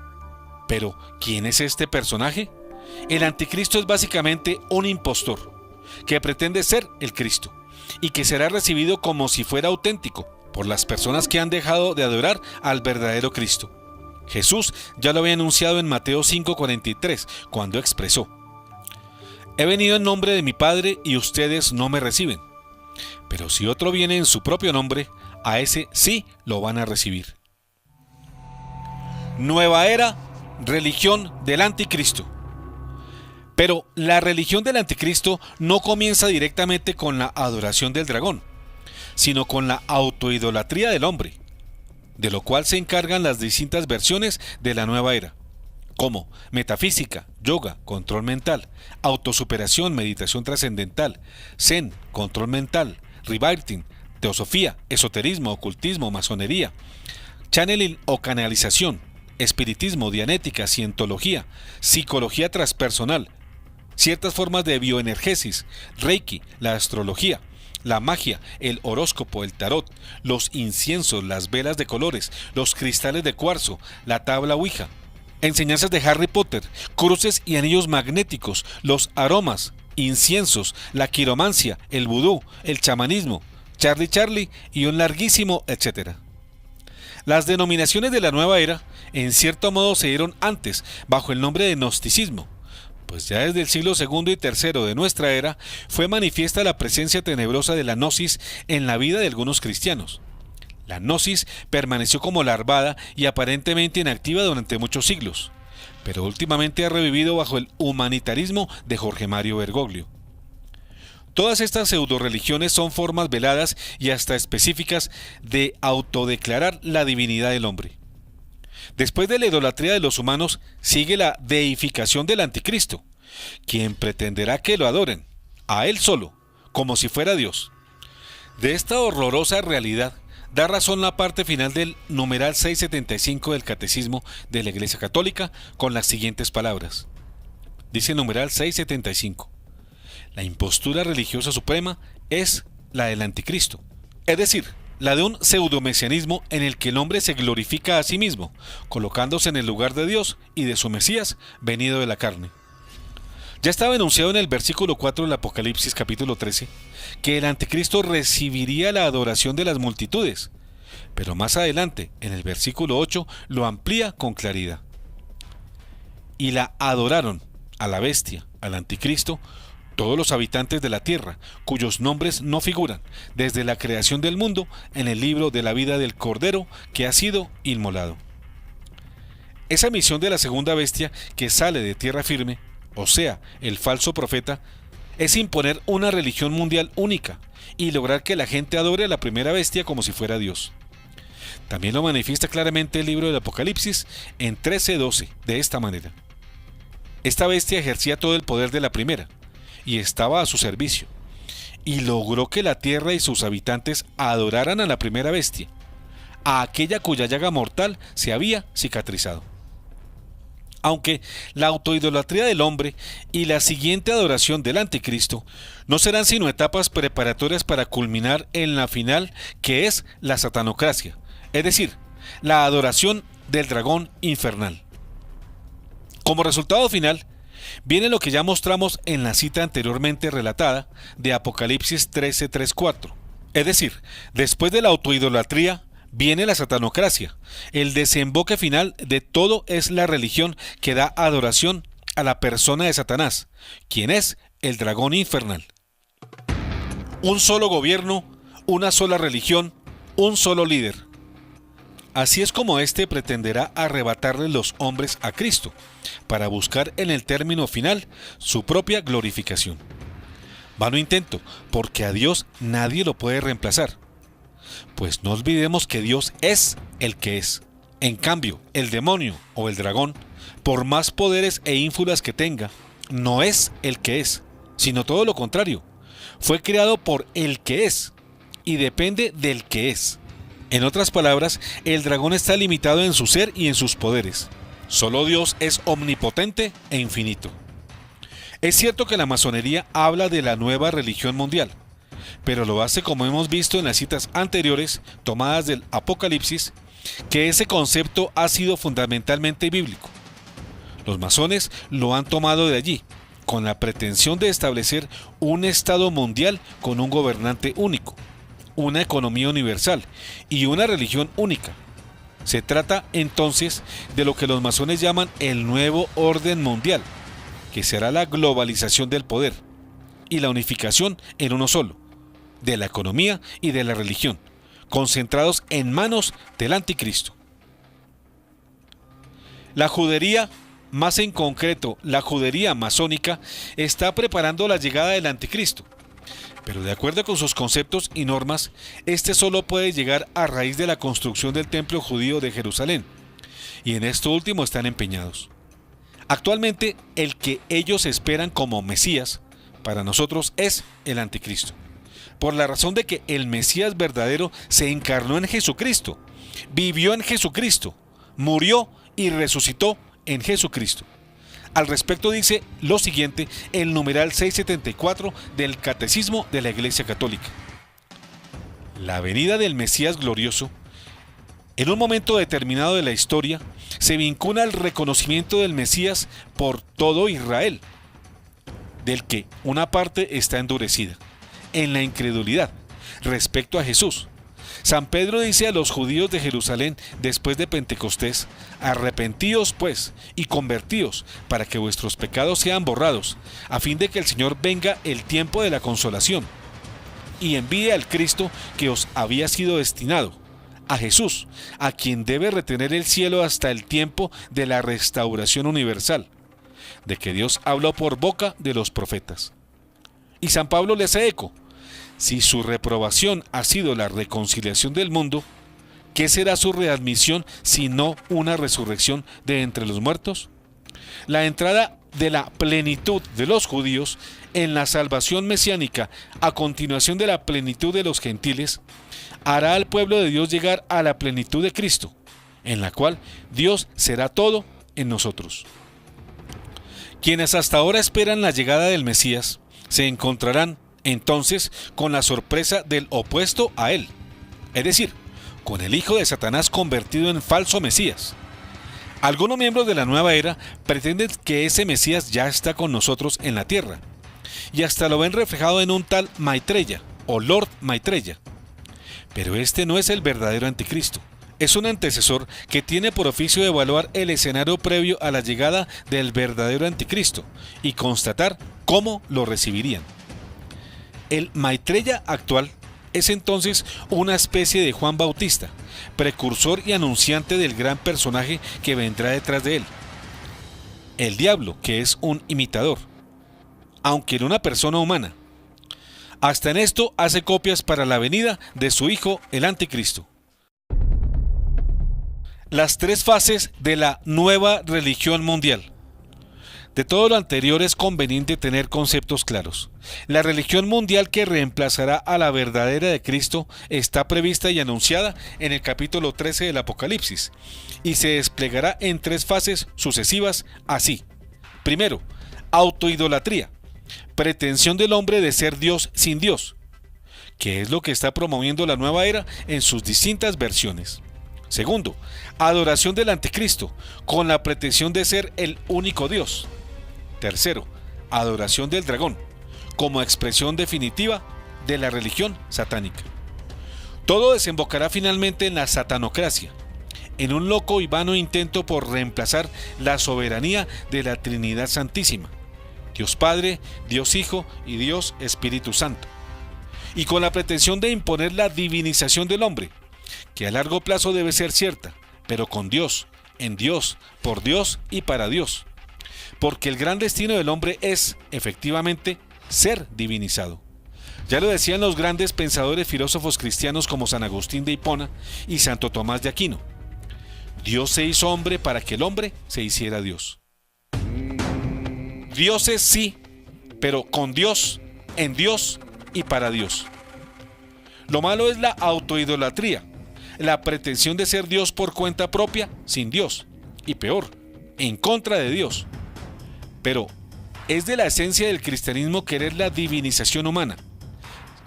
Pero, ¿quién es este personaje? El anticristo es básicamente un impostor, que pretende ser el Cristo, y que será recibido como si fuera auténtico por las personas que han dejado de adorar al verdadero Cristo. Jesús ya lo había anunciado en Mateo 5:43, cuando expresó: he venido en nombre de mi Padre y ustedes no me reciben, pero si otro viene en su propio nombre, a ese sí lo van a recibir. Nueva era, religión del anticristo. Pero la religión del anticristo no comienza directamente con la adoración del dragón, sino con la autoidolatría del hombre, de lo cual se encargan las distintas versiones de la nueva era, como metafísica, yoga, control mental, autosuperación, meditación trascendental, zen, control mental, rebirthing, teosofía, esoterismo, ocultismo, masonería, channeling o canalización, espiritismo, dianética, cientología, psicología transpersonal, ciertas formas de bioenergesis, reiki, la astrología, la magia, el horóscopo, el tarot, los inciensos, las velas de colores, los cristales de cuarzo, la tabla Ouija, enseñanzas de Harry Potter, cruces y anillos magnéticos, los aromas, inciensos, la quiromancia, el vudú, el chamanismo, Charlie y un larguísimo etcétera. Las denominaciones de la nueva era, en cierto modo, se dieron antes bajo el nombre de gnosticismo, pues ya desde el siglo II y III de nuestra era fue manifiesta la presencia tenebrosa de la gnosis en la vida de algunos cristianos. La gnosis permaneció como larvada y aparentemente inactiva durante muchos siglos, pero últimamente ha revivido bajo el humanitarismo de Jorge Mario Bergoglio. Todas estas pseudo-religiones son formas veladas y hasta específicas de autodeclarar la divinidad del hombre. Después de la idolatría de los humanos sigue la deificación del anticristo, quien pretenderá que lo adoren, a él solo, como si fuera Dios. De esta horrorosa realidad da razón la parte final del numeral 675 del Catecismo de la Iglesia Católica con las siguientes palabras. Dice el numeral 675. La impostura religiosa suprema es la del anticristo, es decir, la de un pseudomesianismo en el que el hombre se glorifica a sí mismo, colocándose en el lugar de Dios y de su Mesías venido de la carne. Ya estaba enunciado en el versículo 4 del Apocalipsis capítulo 13 que el anticristo recibiría la adoración de las multitudes, pero más adelante, en el versículo 8, lo amplía con claridad. Y la adoraron a la bestia, al anticristo, todos los habitantes de la tierra, cuyos nombres no figuran desde la creación del mundo en el libro de la vida del Cordero que ha sido inmolado. Esa misión de la segunda bestia que sale de tierra firme, o sea, el falso profeta, es imponer una religión mundial única y lograr que la gente adore a la primera bestia como si fuera Dios. También lo manifiesta claramente el libro del Apocalipsis en 13:12 de esta manera. Esta bestia ejercía todo el poder de la primera y estaba a su servicio, y logró que la tierra y sus habitantes adoraran a la primera bestia, a aquella cuya llaga mortal se había cicatrizado. Aunque la autoidolatría del hombre y la siguiente adoración del anticristo no serán sino etapas preparatorias para culminar en la final, que es la satanocracia, es decir, la adoración del dragón infernal. Como resultado final, viene lo que ya mostramos en la cita anteriormente relatada de Apocalipsis 13:3-4, es decir, después de la autoidolatría viene la satanocracia. El desemboque final de todo es la religión que da adoración a la persona de Satanás, quien es el dragón infernal. Un solo gobierno, una sola religión, un solo líder. Así es como éste pretenderá arrebatarle los hombres a Cristo, para buscar en el término final su propia glorificación. Vano intento, porque a Dios nadie lo puede reemplazar. Pues no olvidemos que Dios es el que es. En cambio, el demonio o el dragón, por más poderes e ínfulas que tenga, no es el que es, sino todo lo contrario. Fue creado por el que es y depende del que es. En otras palabras, el dragón está limitado en su ser y en sus poderes. Solo Dios es omnipotente e infinito. Es cierto que la masonería habla de la nueva religión mundial, pero lo hace, como hemos visto en las citas anteriores tomadas del Apocalipsis, que ese concepto ha sido fundamentalmente bíblico. Los masones lo han tomado de allí, con la pretensión de establecer un Estado mundial con un gobernante único, una economía universal y una religión única. Se trata entonces de lo que los masones llaman el nuevo orden mundial, que será la globalización del poder y la unificación en uno solo, de la economía y de la religión, concentrados en manos del anticristo. La judería, más en concreto la judería masónica, está preparando la llegada del anticristo, pero de acuerdo con sus conceptos y normas, este solo puede llegar a raíz de la construcción del templo judío de Jerusalén, y en esto último están empeñados. Actualmente, el que ellos esperan como Mesías, para nosotros es el anticristo, por la razón de que el Mesías verdadero se encarnó en Jesucristo, vivió en Jesucristo, murió y resucitó en Jesucristo. Al respecto dice lo siguiente el numeral 674 del Catecismo de la Iglesia Católica. La venida del Mesías glorioso, en un momento determinado de la historia, se vincula al reconocimiento del Mesías por todo Israel, del que una parte está endurecida en la incredulidad respecto a Jesús. San Pedro dice a los judíos de Jerusalén después de Pentecostés: arrepentíos pues y convertíos para que vuestros pecados sean borrados, a fin de que el Señor venga el tiempo de la consolación y envíe al Cristo que os había sido destinado, a Jesús, a quien debe retener el cielo hasta el tiempo de la restauración universal, de que Dios habló por boca de los profetas. Y San Pablo le hace eco: si su reprobación ha sido la reconciliación del mundo, ¿qué será su readmisión sino una resurrección de entre los muertos? La entrada de la plenitud de los judíos en la salvación mesiánica, a continuación de la plenitud de los gentiles, hará al pueblo de Dios llegar a la plenitud de Cristo, en la cual Dios será todo en nosotros. Quienes hasta ahora esperan la llegada del Mesías se encontrarán entonces con la sorpresa del opuesto a él, es decir, con el hijo de Satanás convertido en falso Mesías. Algunos miembros de la nueva era pretenden que ese Mesías ya está con nosotros en la tierra, y hasta lo ven reflejado en un tal Maitreya o Lord Maitreya. Pero este no es el verdadero anticristo. Es un antecesor que tiene por oficio evaluar el escenario previo a la llegada del verdadero anticristo y constatar cómo lo recibirían. El Maitreya actual es entonces una especie de Juan Bautista, precursor y anunciante del gran personaje que vendrá detrás de él. El diablo, que es un imitador, aunque en una persona humana. Hasta en esto hace copias para la venida de su hijo, el anticristo. Las tres fases de la nueva religión mundial. De todo lo anterior es conveniente tener conceptos claros. La religión mundial que reemplazará a la verdadera de Cristo está prevista y anunciada en el capítulo 13 del Apocalipsis y se desplegará en 3 fases sucesivas así. Primero, autoidolatría, pretensión del hombre de ser Dios sin Dios, que es lo que está promoviendo la nueva era en sus distintas versiones. Segundo, adoración del anticristo, con la pretensión de ser el único Dios. Tercero, adoración del dragón, como expresión definitiva de la religión satánica. Todo desembocará finalmente en la satanocracia, en un loco y vano intento por reemplazar la soberanía de la Trinidad Santísima, Dios Padre, Dios Hijo y Dios Espíritu Santo, y con la pretensión de imponer la divinización del hombre, que a largo plazo debe ser cierta, pero con Dios, en Dios, por Dios y para Dios, porque el gran destino del hombre es, efectivamente, ser divinizado. Ya lo decían los grandes pensadores filósofos cristianos como San Agustín de Hipona y Santo Tomás de Aquino. Dios se hizo hombre para que el hombre se hiciera Dios. Dioses sí, pero con Dios, en Dios y para Dios. Lo malo es la autoidolatría, la pretensión de ser Dios por cuenta propia, sin Dios, y peor, en contra de Dios. Pero es de la esencia del cristianismo querer la divinización humana.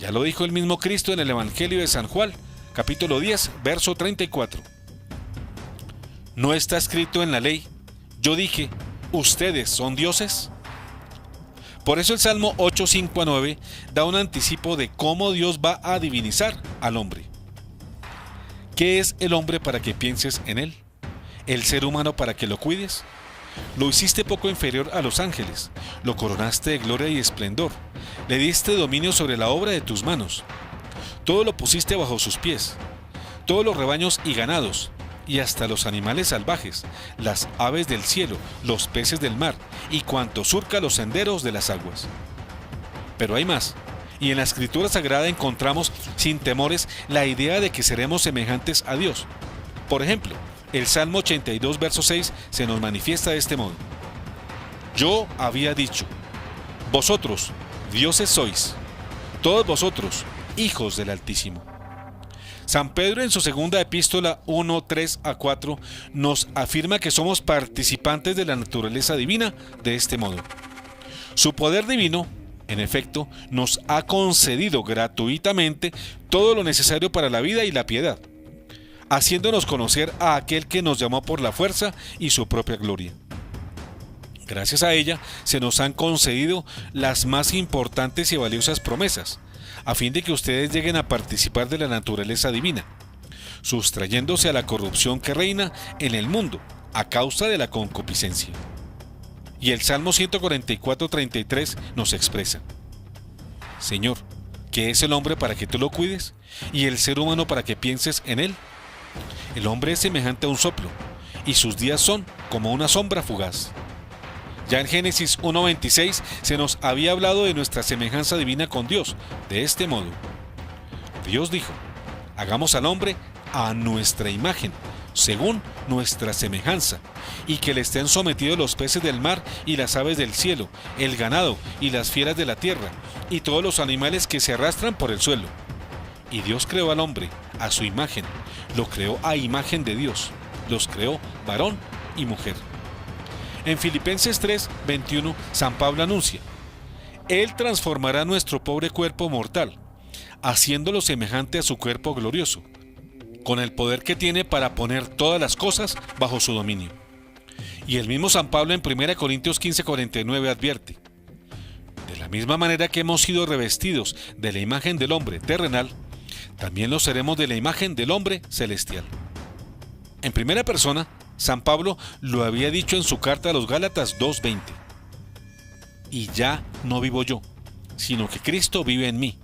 Ya lo dijo el mismo Cristo en el Evangelio de San Juan, capítulo 10, verso 34. ¿No está escrito en la ley? Yo dije, ¿ustedes son dioses? Por eso el Salmo 8, 5 a 9 da un anticipo de cómo Dios va a divinizar al hombre. ¿Qué es el hombre para que pienses en él? ¿El ser humano para que lo cuides? Lo hiciste poco inferior a los ángeles, lo coronaste de gloria y esplendor, le diste dominio sobre la obra de tus manos. Todo lo pusiste bajo sus pies, todos los rebaños y ganados, y hasta los animales salvajes, las aves del cielo, los peces del mar, y cuanto surca los senderos de las aguas. Pero hay más, y en la Escritura Sagrada encontramos sin temores la idea de que seremos semejantes a Dios. Por ejemplo, el Salmo 82, verso 6 se nos manifiesta de este modo. Yo había dicho, vosotros, dioses sois, todos vosotros, hijos del Altísimo. San Pedro en su segunda epístola 1, 3 a 4 nos afirma que somos participantes de la naturaleza divina de este modo. Su poder divino, en efecto, nos ha concedido gratuitamente todo lo necesario para la vida y la piedad, haciéndonos conocer a aquel que nos llamó por la fuerza y su propia gloria. Gracias a ella se nos han concedido las más importantes y valiosas promesas, a fin de que ustedes lleguen a participar de la naturaleza divina, sustrayéndose a la corrupción que reina en el mundo a causa de la concupiscencia. Y el Salmo 144, 33 nos expresa: Señor, ¿qué es el hombre para que tú lo cuides? ¿Y el ser humano para que pienses en él? El hombre es semejante a un soplo, y sus días son como una sombra fugaz. Ya en Génesis 1:26 se nos había hablado de nuestra semejanza divina con Dios, de este modo. Dios dijo, hagamos al hombre a nuestra imagen, según nuestra semejanza, y que le estén sometidos los peces del mar y las aves del cielo, el ganado y las fieras de la tierra, y todos los animales que se arrastran por el suelo. Y Dios creó al hombre a su imagen, lo creó a imagen de Dios, los creó varón y mujer. En Filipenses 3, 21, San Pablo anuncia: Él transformará nuestro pobre cuerpo mortal, haciéndolo semejante a su cuerpo glorioso, con el poder que tiene para poner todas las cosas bajo su dominio. Y el mismo San Pablo en 1 Corintios 15, 49 advierte: de la misma manera que hemos sido revestidos de la imagen del hombre terrenal, también lo seremos de la imagen del hombre celestial. En primera persona, San Pablo lo había dicho en su carta a los Gálatas 2:20. Y ya no vivo yo, sino que Cristo vive en mí.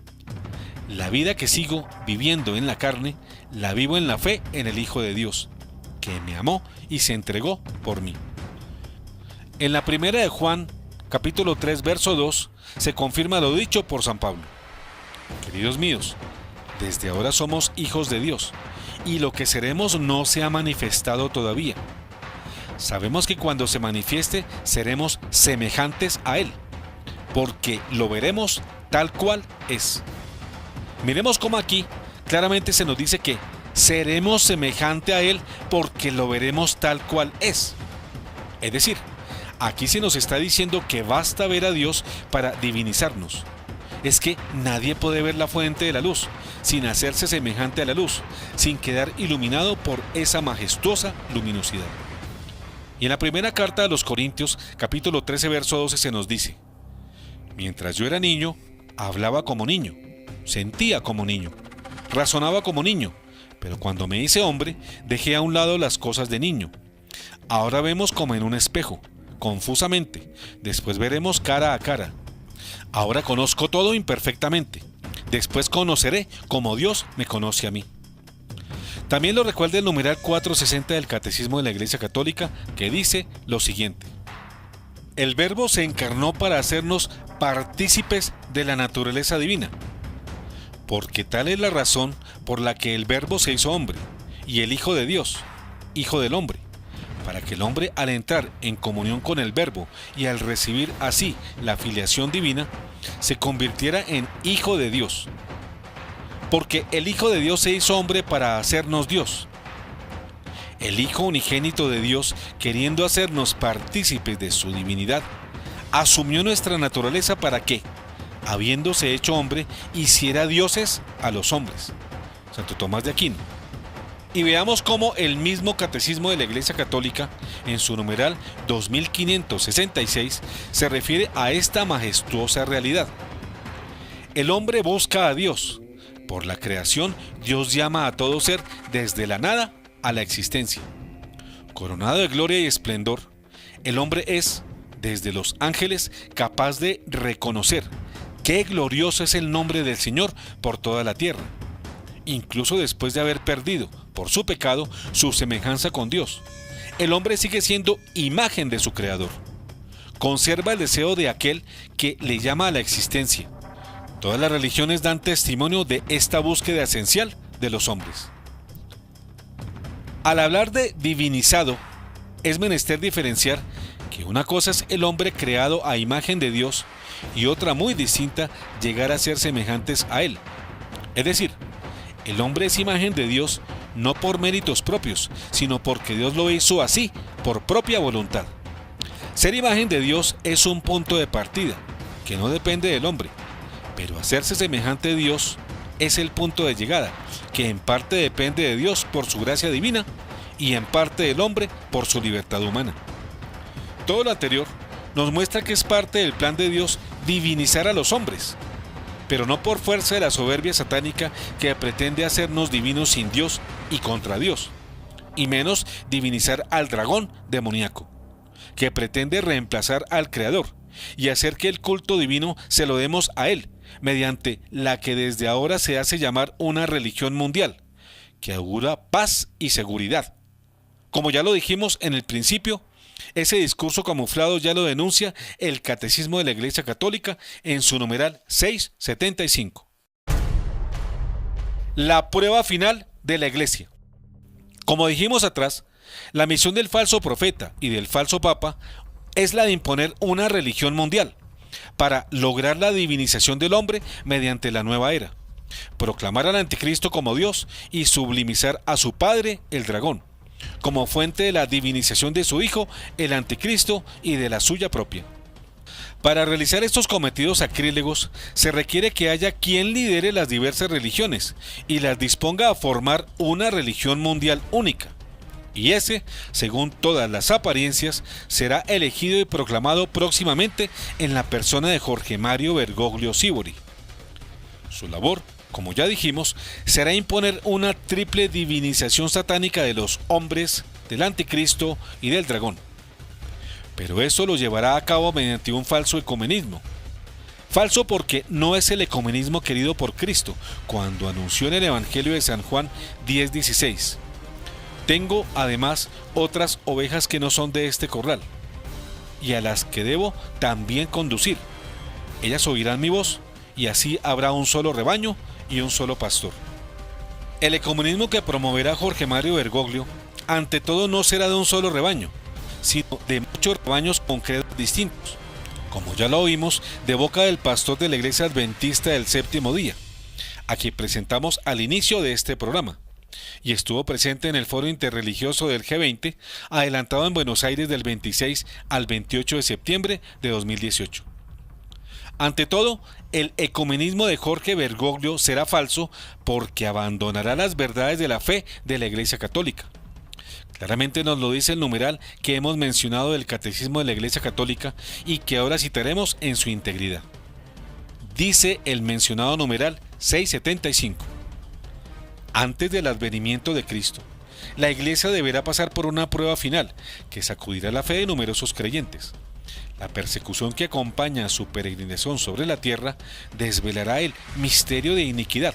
La vida que sigo viviendo en la carne, la vivo en la fe en el Hijo de Dios, que me amó y se entregó por mí. En la primera de Juan, capítulo 3, verso 2, se confirma lo dicho por San Pablo. Queridos míos, desde ahora somos hijos de Dios, y lo que seremos no se ha manifestado todavía. sabemos que cuando se manifieste seremos semejantes a Él, porque lo veremos tal cual es. Miremos cómo aquí claramente se nos dice que seremos semejante a Él porque lo veremos tal cual es. Es decir, aquí se nos está diciendo que basta ver a Dios para divinizarnos. Es que nadie puede ver la fuente de la luz sin hacerse semejante a la luz, sin quedar iluminado por esa majestuosa luminosidad. Y en la primera carta a los Corintios, capítulo 13, verso 12, se nos dice: mientras yo era niño, hablaba como niño, sentía como niño, razonaba como niño, pero cuando me hice hombre, dejé a un lado las cosas de niño. Ahora vemos como en un espejo, confusamente, después veremos cara a cara. Ahora conozco todo imperfectamente, después conoceré como Dios me conoce a mí. También lo recuerda el numeral 460 del Catecismo de la Iglesia Católica, que dice lo siguiente: el Verbo se encarnó para hacernos partícipes de la naturaleza divina, porque tal es la razón por la que el Verbo se hizo hombre, y el Hijo de Dios, Hijo del hombre, para que el hombre, al entrar en comunión con el Verbo y al recibir así la filiación divina, se convirtiera en Hijo de Dios. Porque el Hijo de Dios se hizo hombre para hacernos Dios. El Hijo unigénito de Dios, queriendo hacernos partícipes de su divinidad, asumió nuestra naturaleza para que, habiéndose hecho hombre, hiciera dioses a los hombres. Santo Tomás de Aquino. Y veamos cómo el mismo Catecismo de la Iglesia Católica, en su numeral 2566, se refiere a esta majestuosa realidad. El hombre busca a Dios. Por la creación, Dios llama a todo ser desde la nada a la existencia. Coronado de gloria y esplendor, el hombre es, desde los ángeles, capaz de reconocer qué glorioso es el nombre del Señor por toda la tierra, incluso después de haber perdido, por su pecado, su semejanza con Dios. El hombre sigue siendo imagen de su Creador. Conserva el deseo de aquel que le llama a la existencia. Todas las religiones dan testimonio de esta búsqueda esencial de los hombres. Al hablar de divinizado, es menester diferenciar que una cosa es el hombre creado a imagen de Dios y otra muy distinta llegar a ser semejantes a Él. Es decir, el hombre es imagen de Dios no por méritos propios, sino porque Dios lo hizo así, por propia voluntad. Ser imagen de Dios es un punto de partida, que no depende del hombre, pero hacerse semejante a Dios es el punto de llegada, que en parte depende de Dios por su gracia divina y en parte del hombre por su libertad humana. Todo lo anterior nos muestra que es parte del plan de Dios divinizar a los hombres, pero no por fuerza de la soberbia satánica que pretende hacernos divinos sin Dios y contra Dios, y menos divinizar al dragón demoníaco, que pretende reemplazar al Creador y hacer que el culto divino se lo demos a Él, mediante la que desde ahora se hace llamar una religión mundial, que augura paz y seguridad. Como ya lo dijimos en el principio, ese discurso camuflado ya lo denuncia el Catecismo de la Iglesia Católica en su numeral 675. La prueba final de la Iglesia. Como dijimos atrás, la misión del falso profeta y del falso papa es la de imponer una religión mundial para lograr la divinización del hombre mediante la nueva era, proclamar al anticristo como Dios y sublimizar a su padre, el dragón, como fuente de la divinización de su hijo, el anticristo, y de la suya propia. Para realizar estos cometidos sacrílegos se requiere que haya quien lidere las diversas religiones y las disponga a formar una religión mundial única. Y ese, según todas las apariencias, será elegido y proclamado próximamente en la persona de Jorge Mario Bergoglio Sibori. Su labor, como ya dijimos, será imponer una triple divinización satánica de los hombres, del anticristo y del dragón. Pero eso lo llevará a cabo mediante un falso ecumenismo. Falso porque no es el ecumenismo querido por Cristo, cuando anunció en el Evangelio de San Juan 10:16. Tengo, además, otras ovejas que no son de este corral, y a las que debo también conducir. Ellas oirán mi voz, y así habrá un solo rebaño y un solo pastor. El ecumenismo que promoverá Jorge Mario Bergoglio, ante todo, no será de un solo rebaño, sino de muchos rebaños con credos distintos, como ya lo oímos de boca del pastor de la Iglesia Adventista del Séptimo Día, a quien presentamos al inicio de este programa, y estuvo presente en el Foro Interreligioso del G20, adelantado en Buenos Aires del 26 al 28 de septiembre de 2018. Ante todo, el ecumenismo de Jorge Bergoglio será falso porque abandonará las verdades de la fe de la Iglesia Católica. Claramente nos lo dice el numeral que hemos mencionado del Catecismo de la Iglesia Católica y que ahora citaremos en su integridad. Dice el mencionado numeral 675. Antes del advenimiento de Cristo, la Iglesia deberá pasar por una prueba final que sacudirá la fe de numerosos creyentes. La persecución que acompaña a su peregrinación sobre la tierra desvelará el misterio de iniquidad,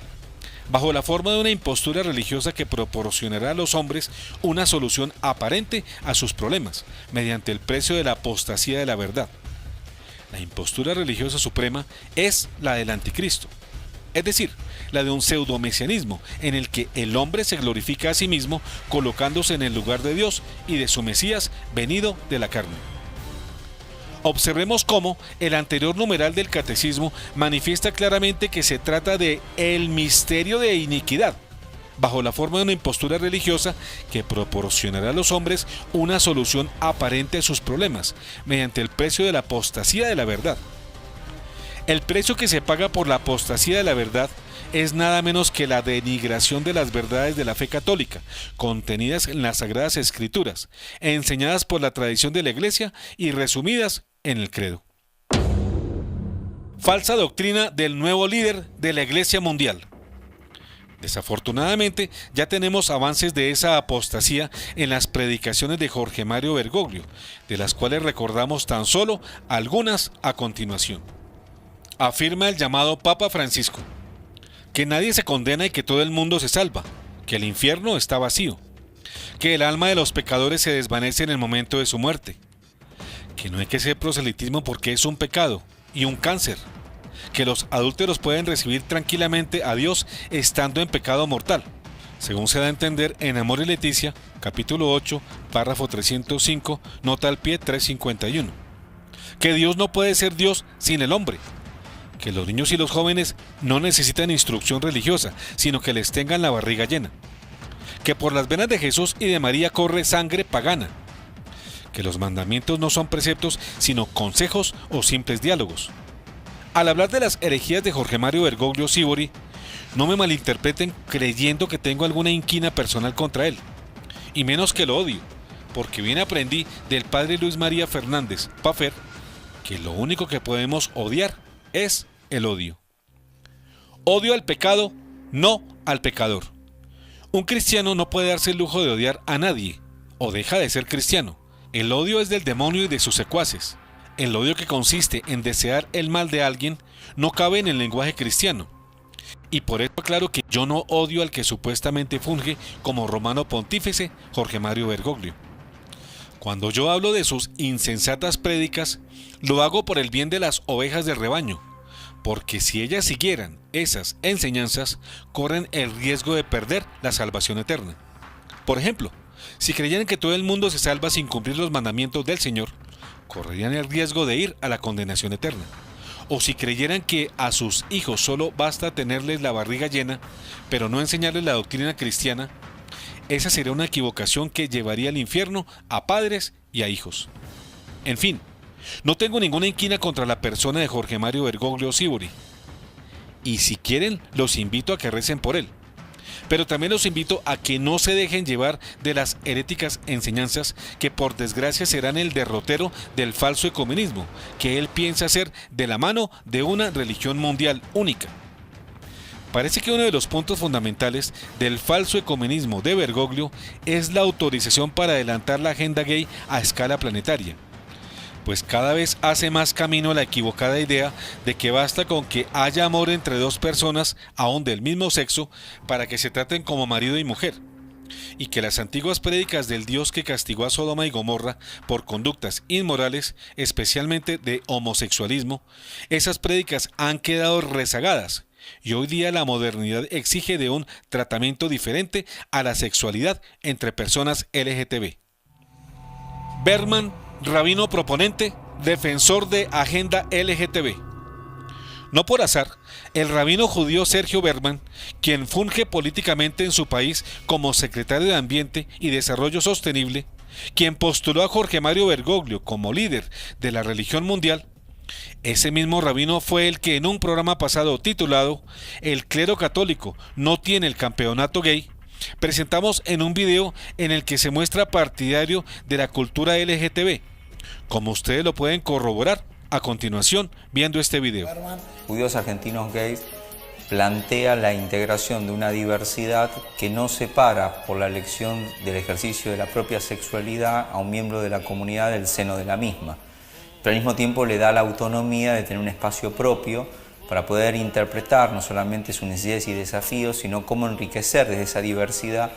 bajo la forma de una impostura religiosa que proporcionará a los hombres una solución aparente a sus problemas, mediante el precio de la apostasía de la verdad. La impostura religiosa suprema es la del anticristo, es decir, la de un pseudomesianismo en el que el hombre se glorifica a sí mismo colocándose en el lugar de Dios y de su Mesías venido de la carne. Observemos cómo el anterior numeral del Catecismo manifiesta claramente que se trata de el misterio de iniquidad, bajo la forma de una impostura religiosa que proporcionará a los hombres una solución aparente a sus problemas, mediante el precio de la apostasía de la verdad. El precio que se paga por la apostasía de la verdad es nada menos que la denigración de las verdades de la fe católica, contenidas en las Sagradas Escrituras, enseñadas por la tradición de la Iglesia y resumidas en el credo. Falsa doctrina del nuevo líder de la Iglesia Mundial. Desafortunadamente, ya tenemos avances de esa apostasía en las predicaciones de Jorge Mario Bergoglio, de las cuales recordamos tan solo algunas a continuación. Afirma el llamado Papa Francisco que nadie se condena y que todo el mundo se salva, que el infierno está vacío, que el alma de los pecadores se desvanece en el momento de su muerte, que no hay que hacer proselitismo porque es un pecado y un cáncer, que los adúlteros pueden recibir tranquilamente a Dios estando en pecado mortal, según se da a entender en Amor y Leticia, capítulo 8, párrafo 305, nota al pie 351, que Dios no puede ser Dios sin el hombre, que los niños y los jóvenes no necesitan instrucción religiosa, sino que les tengan la barriga llena, que por las venas de Jesús y de María corre sangre pagana, que los mandamientos no son preceptos, sino consejos o simples diálogos. Al hablar de las herejías de Jorge Mario Bergoglio Sibori, no me malinterpreten creyendo que tengo alguna inquina personal contra él, y menos que lo odio, porque bien aprendí del padre Luis María Fernández Paffer que lo único que podemos odiar es el odio. Odio al pecado, no al pecador. Un cristiano no puede darse el lujo de odiar a nadie, o deja de ser cristiano. El odio es del demonio y de sus secuaces. El odio que consiste en desear el mal de alguien no cabe en el lenguaje cristiano. Y por eso aclaro que yo no odio al que supuestamente funge como romano pontífice Jorge Mario Bergoglio. Cuando yo hablo de sus insensatas prédicas, lo hago por el bien de las ovejas del rebaño, porque si ellas siguieran esas enseñanzas, corren el riesgo de perder la salvación eterna. Por ejemplo, si creyeran que todo el mundo se salva sin cumplir los mandamientos del Señor, correrían el riesgo de ir a la condenación eterna. O si creyeran que a sus hijos solo basta tenerles la barriga llena, pero no enseñarles la doctrina cristiana, esa sería una equivocación que llevaría al infierno a padres y a hijos. En fin, no tengo ninguna inquina contra la persona de Jorge Mario Bergoglio Sibori. Y si quieren, los invito a que recen por él. Pero también los invito a que no se dejen llevar de las heréticas enseñanzas que por desgracia serán el derrotero del falso ecumenismo, que él piensa hacer de la mano de una religión mundial única. Parece que uno de los puntos fundamentales del falso ecumenismo de Bergoglio es la autorización para adelantar la agenda gay a escala planetaria, pues cada vez hace más camino la equivocada idea de que basta con que haya amor entre dos personas, aún del mismo sexo, para que se traten como marido y mujer, y que las antiguas prédicas del Dios que castigó a Sodoma y Gomorra por conductas inmorales, especialmente de homosexualismo, esas prédicas han quedado rezagadas, y hoy día la modernidad exige de un tratamiento diferente a la sexualidad entre personas LGTB. Berman, rabino proponente, defensor de agenda LGTB. No por azar, el rabino judío Sergio Berman, quien funge políticamente en su país como secretario de Ambiente y Desarrollo Sostenible, quien postuló a Jorge Mario Bergoglio como líder de la religión mundial, ese mismo rabino fue el que en un programa pasado titulado "El clero católico no tiene el campeonato gay", presentamos en un video en el que se muestra partidario de la cultura LGTB, como ustedes lo pueden corroborar a continuación viendo este video. Judíos Argentinos Gays plantea la integración de una diversidad que no separa por la elección del ejercicio de la propia sexualidad a un miembro de la comunidad del seno de la misma, pero al mismo tiempo le da la autonomía de tener un espacio propio para poder interpretar no solamente sus necesidades y desafíos, sino cómo enriquecer desde esa diversidad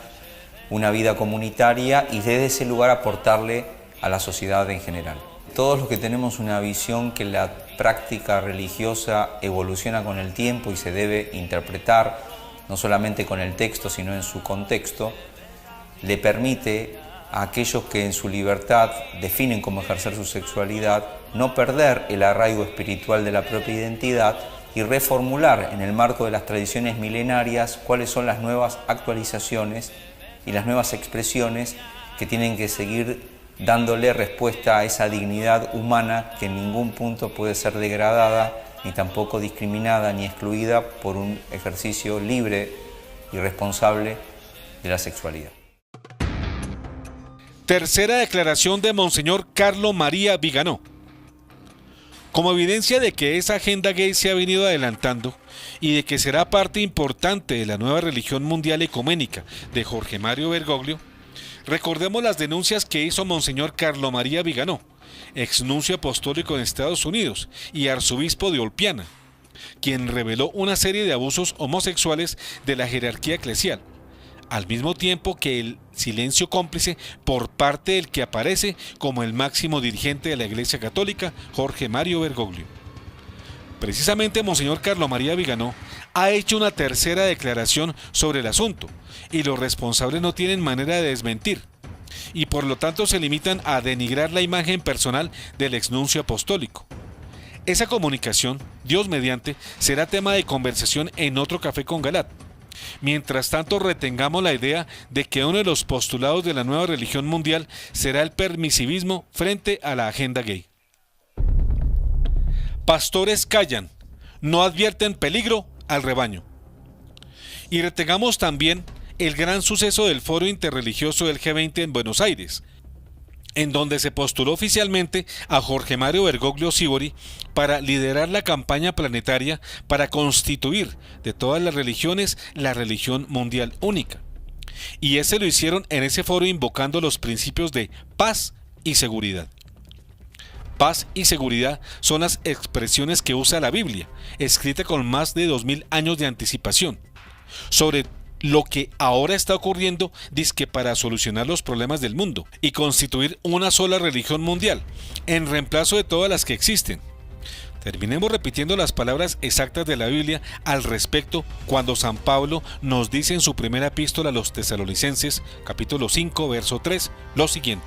una vida comunitaria y desde ese lugar aportarle a la sociedad en general. Todos los que tenemos una visión que la práctica religiosa evoluciona con el tiempo y se debe interpretar no solamente con el texto, sino en su contexto, le permite a aquellos que en su libertad definen cómo ejercer su sexualidad no perder el arraigo espiritual de la propia identidad y reformular en el marco de las tradiciones milenarias cuáles son las nuevas actualizaciones y las nuevas expresiones que tienen que seguir dándole respuesta a esa dignidad humana que en ningún punto puede ser degradada, ni tampoco discriminada ni excluida por un ejercicio libre y responsable de la sexualidad. Tercera declaración de Monseñor Carlo María Viganò. Como evidencia de que esa agenda gay se ha venido adelantando y de que será parte importante de la nueva religión mundial ecuménica de Jorge Mario Bergoglio, recordemos las denuncias que hizo Monseñor Carlo María Viganò, exnuncio apostólico en Estados Unidos y arzobispo de Olpiana, quien reveló una serie de abusos homosexuales de la jerarquía eclesial, al mismo tiempo que el silencio cómplice por parte del que aparece como el máximo dirigente de la Iglesia Católica, Jorge Mario Bergoglio. Precisamente Monseñor Carlo María Viganò ha hecho una tercera declaración sobre el asunto y los responsables no tienen manera de desmentir y por lo tanto se limitan a denigrar la imagen personal del exnuncio apostólico. Esa comunicación, Dios mediante, será tema de conversación en otro Café con Galat. Mientras tanto, retengamos la idea de que uno de los postulados de la nueva religión mundial será el permisivismo frente a la agenda gay. Pastores callan, no advierten peligro al rebaño. Y retengamos también el gran suceso del Foro Interreligioso del G20 en Buenos Aires, en donde se postuló oficialmente a Jorge Mario Bergoglio Sibori para liderar la campaña planetaria para constituir de todas las religiones la religión mundial única. Y ese lo hicieron en ese foro invocando los principios de paz y seguridad. Paz y seguridad son las expresiones que usa la Biblia, escrita con más de 2000 años de anticipación, sobre lo que ahora está ocurriendo dizque para solucionar los problemas del mundo y constituir una sola religión mundial, en reemplazo de todas las que existen. Terminemos repitiendo las palabras exactas de la Biblia al respecto cuando San Pablo nos dice en su primera epístola a los Tesalonicenses, capítulo 5, verso 3, lo siguiente: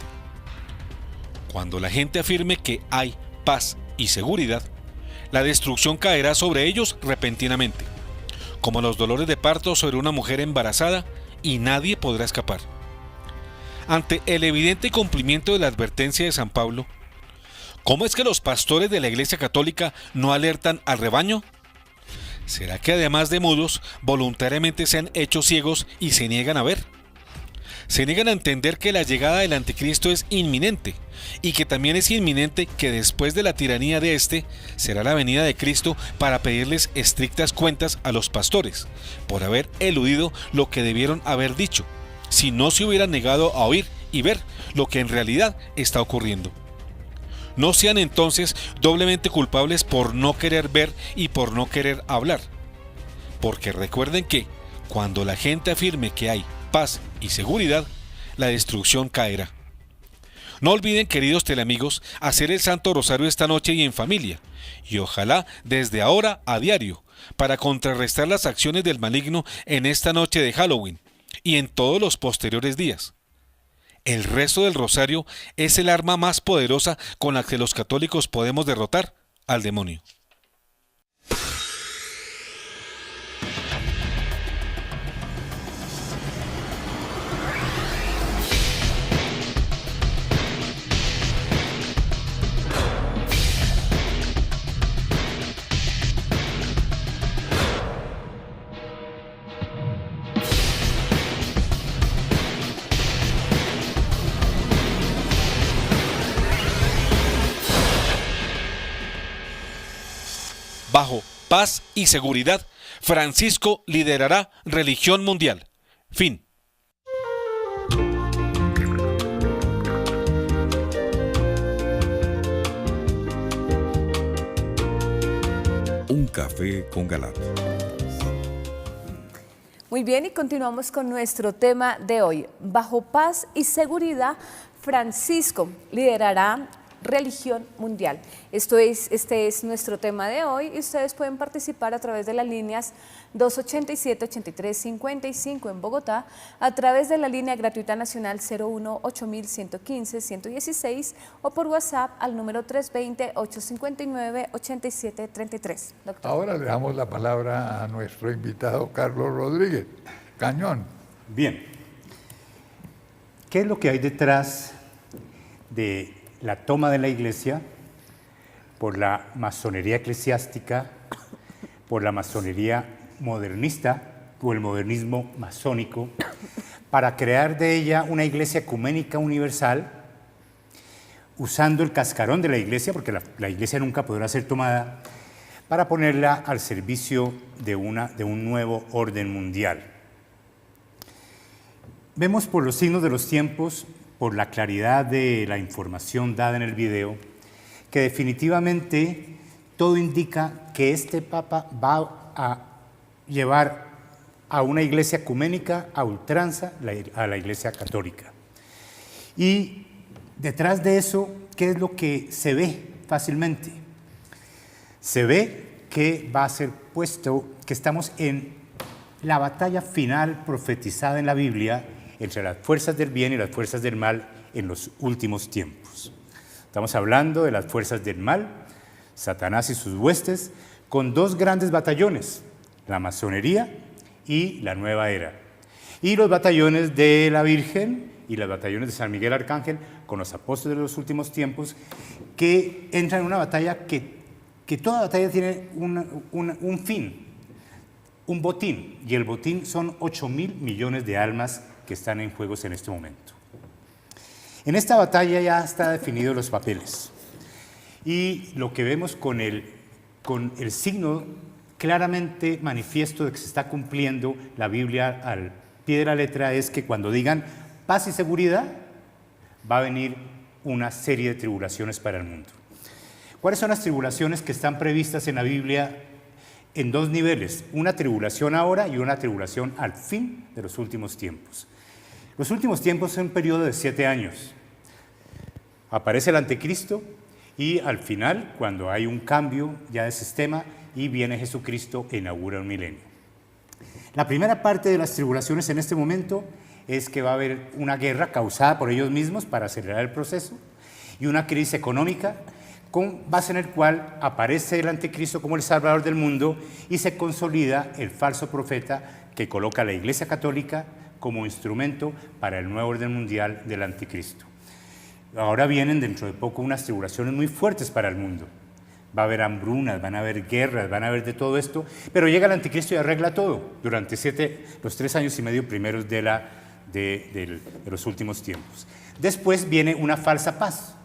cuando la gente afirme que hay paz y seguridad, la destrucción caerá sobre ellos repentinamente, como los dolores de parto sobre una mujer embarazada, y nadie podrá escapar. Ante el evidente cumplimiento de la advertencia de San Pablo, ¿cómo es que los pastores de la Iglesia Católica no alertan al rebaño? ¿Será que además de mudos, voluntariamente se han hecho ciegos y se niegan a ver? Se niegan a entender que la llegada del anticristo es inminente y que también es inminente que después de la tiranía de este será la venida de Cristo para pedirles estrictas cuentas a los pastores por haber eludido lo que debieron haber dicho, si no se hubieran negado a oír y ver lo que en realidad está ocurriendo. No sean entonces doblemente culpables por no querer ver y por no querer hablar, porque recuerden que cuando la gente afirme que hay paz y seguridad, la destrucción caerá. No olviden, queridos teleamigos, hacer el Santo Rosario esta noche y en familia, y ojalá desde ahora a diario, para contrarrestar las acciones del maligno en esta noche de Halloween y en todos los posteriores días. El rezo del rosario es el arma más poderosa con la que los católicos podemos derrotar al demonio. Bajo paz y seguridad, Francisco liderará religión mundial. Fin. Un café con Galat. Muy bien, y continuamos con nuestro tema de hoy. Bajo paz y seguridad, Francisco liderará religión mundial. Este es nuestro tema de hoy y ustedes pueden participar a través de las líneas 287-8355 en Bogotá, a través de la línea gratuita nacional 01-8115-116 o por WhatsApp al número 320-859-8733. Ahora le damos la palabra a nuestro invitado Carlos Rodríguez. Cañón. Bien. ¿Qué es lo que hay detrás de la toma de la Iglesia por la masonería eclesiástica, por la masonería modernista o el modernismo masónico, para crear de ella una Iglesia ecuménica universal, usando el cascarón de la Iglesia, porque la Iglesia nunca podrá ser tomada, para ponerla al servicio de un nuevo orden mundial? Vemos por los signos de los tiempos, por la claridad de la información dada en el video, que definitivamente todo indica que este Papa va a llevar a una iglesia ecuménica a ultranza a la Iglesia Católica. Y detrás de eso, ¿qué es lo que se ve fácilmente? Se ve que va a ser puesto, que estamos en la batalla final profetizada en la Biblia entre las fuerzas del bien y las fuerzas del mal en los últimos tiempos. Estamos hablando de las fuerzas del mal, Satanás y sus huestes, con dos grandes batallones, la masonería y la nueva era. Y los batallones de la Virgen y los batallones de San Miguel Arcángel, con los apóstoles de los últimos tiempos, que entran en una batalla que toda batalla tiene un fin, un botín, y el botín son 8.000 millones de almas que están en juegos en este momento. En esta batalla ya están definidos los papeles y lo que vemos con el signo claramente manifiesto de que se está cumpliendo la Biblia al pie de la letra es que cuando digan paz y seguridad va a venir una serie de tribulaciones para el mundo. ¿Cuáles son las tribulaciones que están previstas en la Biblia? En dos niveles, una tribulación ahora y una tribulación al fin de los últimos tiempos. Los últimos tiempos son un periodo de 7 años. Aparece el anticristo y al final, cuando hay un cambio ya de sistema y viene Jesucristo e inaugura un milenio. La primera parte de las tribulaciones en este momento es que va a haber una guerra causada por ellos mismos para acelerar el proceso y una crisis económica con base en el cual aparece el anticristo como el salvador del mundo y se consolida el falso profeta que coloca a la Iglesia Católica como instrumento para el nuevo orden mundial del anticristo. Ahora vienen dentro de poco unas tribulaciones muy fuertes para el mundo. Va a haber hambrunas, van a haber guerras, van a haber de todo esto, pero llega el anticristo y arregla todo durante los 3 años y medio primeros de los últimos tiempos. Después viene una falsa paz.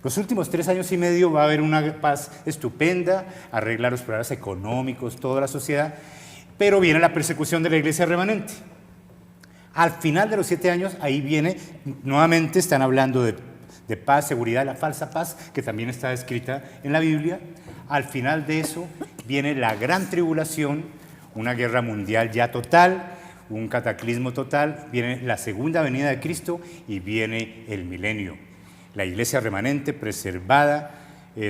Los últimos 3 años y medio va a haber una paz estupenda, arregla los problemas económicos, toda la sociedad, pero viene la persecución de la iglesia remanente. Al final de los 7 años, ahí viene, nuevamente están hablando de paz, seguridad, la falsa paz, que también está descrita en la Biblia. Al final de eso viene la gran tribulación, una guerra mundial ya total, un cataclismo total, viene la segunda venida de Cristo y viene el milenio. La iglesia remanente, preservada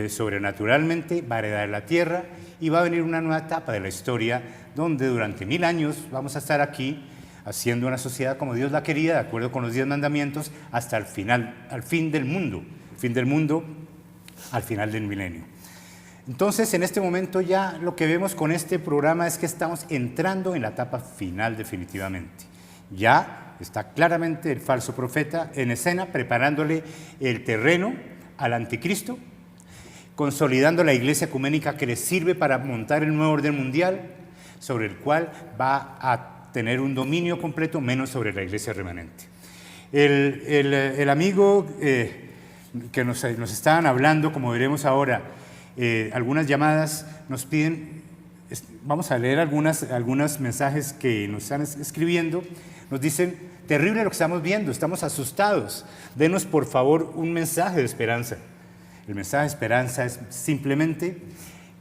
sobrenaturalmente, va a heredar la tierra y va a venir una nueva etapa de la historia donde durante 1000 años vamos a estar aquí haciendo una sociedad como Dios la quería, de acuerdo con los 10 mandamientos, hasta el final, al fin del mundo, al final del milenio. Entonces, en este momento ya lo que vemos con este programa es que estamos entrando en la etapa final definitivamente. Ya está claramente el falso profeta en escena, preparándole el terreno al anticristo, consolidando la iglesia ecuménica que le sirve para montar el nuevo orden mundial, sobre el cual va a tener un dominio completo, menos sobre la iglesia remanente. El amigo que nos estaban hablando, como veremos ahora, algunas llamadas nos piden, vamos a leer algunos mensajes que nos están escribiendo, nos dicen, terrible lo que estamos viendo, estamos asustados, denos por favor un mensaje de esperanza. El mensaje de esperanza es simplemente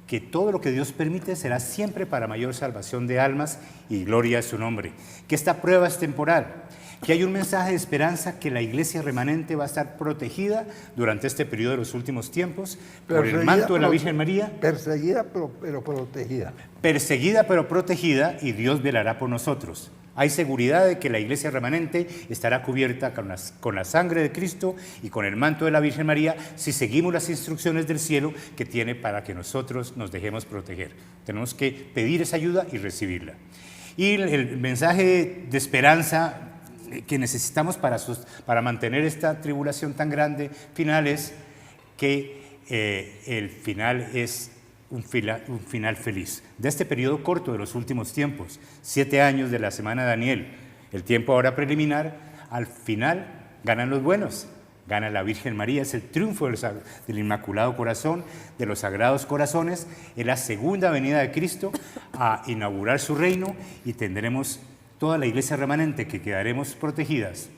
que todo lo que Dios permite será siempre para mayor salvación de almas y gloria a su nombre, que esta prueba es temporal, que hay un mensaje de esperanza que la iglesia remanente va a estar protegida durante este periodo de los últimos tiempos por el manto de la Virgen María. Perseguida pero protegida. Perseguida pero protegida, y Dios velará por nosotros. Hay seguridad de que la iglesia remanente estará cubierta con la sangre de Cristo y con el manto de la Virgen María si seguimos las instrucciones del cielo que tiene para que nosotros nos dejemos proteger. Tenemos que pedir esa ayuda y recibirla. Y el mensaje de esperanza que necesitamos para mantener esta tribulación tan grande final es que el final es un final feliz. De este periodo corto de los últimos tiempos, 7 años de la semana de Daniel, el tiempo ahora preliminar, al final ganan los buenos, gana la Virgen María, es el triunfo del Inmaculado Corazón, de los Sagrados Corazones, es la segunda venida de Cristo a inaugurar su reino y tendremos toda la iglesia remanente que quedaremos protegidas.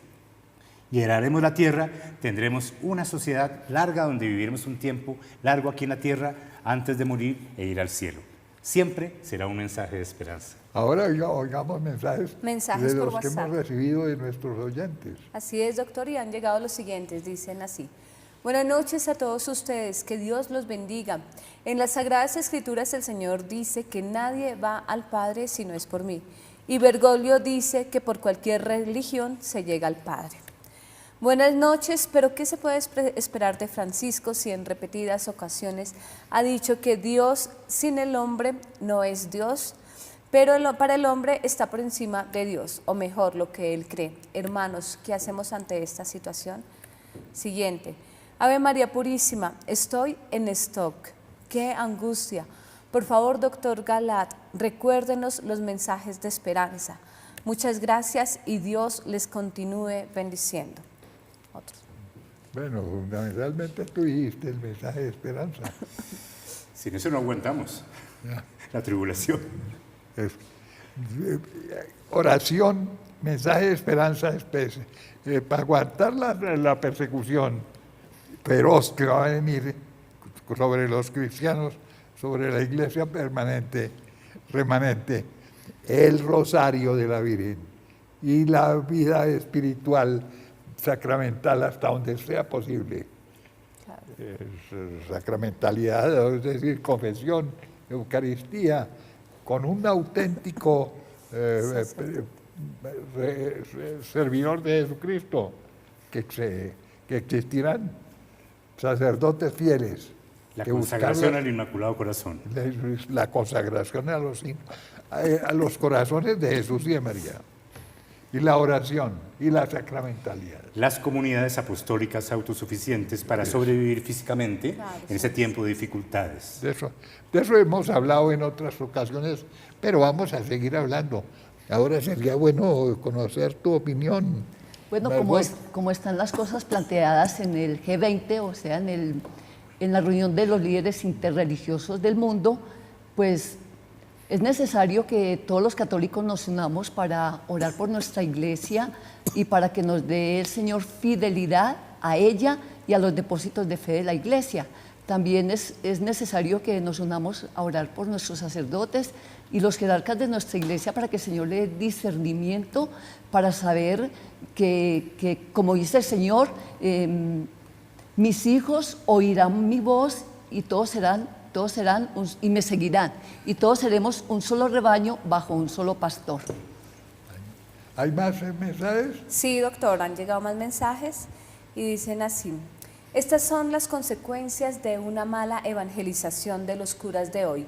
Llenaremos la tierra, tendremos una sociedad larga donde viviremos un tiempo largo aquí en la tierra antes de morir e ir al cielo. Siempre será un mensaje de esperanza. Ahora oigamos mensajes de por los que WhatsApp. hemos recibido de nuestros oyentes. Así es, doctor, y han llegado los siguientes, dicen así. Buenas noches a todos ustedes, que Dios los bendiga. En las Sagradas Escrituras el Señor dice que nadie va al Padre si no es por mí. Y Bergoglio dice que por cualquier religión se llega al Padre. Buenas noches, pero ¿qué se puede esperar de Francisco si en repetidas ocasiones ha dicho que Dios sin el hombre no es Dios, pero para el hombre está por encima de Dios, o mejor, lo que él cree? Hermanos, ¿qué hacemos ante esta situación? Siguiente. Ave María Purísima, estoy en stock. ¡Qué angustia! Por favor, doctor Galat, recuérdenos los mensajes de esperanza. Muchas gracias y Dios les continúe bendiciendo. Otros. Bueno, fundamentalmente tú dijiste el mensaje de esperanza. Sin eso no aguantamos la tribulación. Oración, mensaje de esperanza, para aguantar la persecución feroz que va a venir sobre los cristianos, sobre la iglesia remanente, el rosario de la Virgen y la vida espiritual sacramental hasta donde sea posible. Sacramentalidad, es decir, confesión, Eucaristía, con un auténtico servidor de Jesucristo, que existirán sacerdotes fieles. La consagración al Inmaculado Corazón. La consagración a los corazones de Jesús y de María. Y la oración y la sacramentalidad. Las comunidades apostólicas autosuficientes para sobrevivir físicamente en ese tiempo de dificultades. De eso hemos hablado en otras ocasiones, pero vamos a seguir hablando. Ahora sería bueno conocer tu opinión. Bueno, como están las cosas planteadas en el G20, o sea, en la reunión de los líderes interreligiosos del mundo, pues es necesario que todos los católicos nos unamos para orar por nuestra iglesia y para que nos dé el Señor fidelidad a ella y a los depósitos de fe de la iglesia. También es necesario que nos unamos a orar por nuestros sacerdotes y los jerarcas de nuestra iglesia para que el Señor le dé discernimiento para saber que como dice el Señor, mis hijos oirán mi voz y todos serán y me seguirán, y todos seremos un solo rebaño bajo un solo pastor. ¿Hay más mensajes? Sí, doctor, han llegado más mensajes y dicen así: estas son las consecuencias de una mala evangelización de los curas de hoy,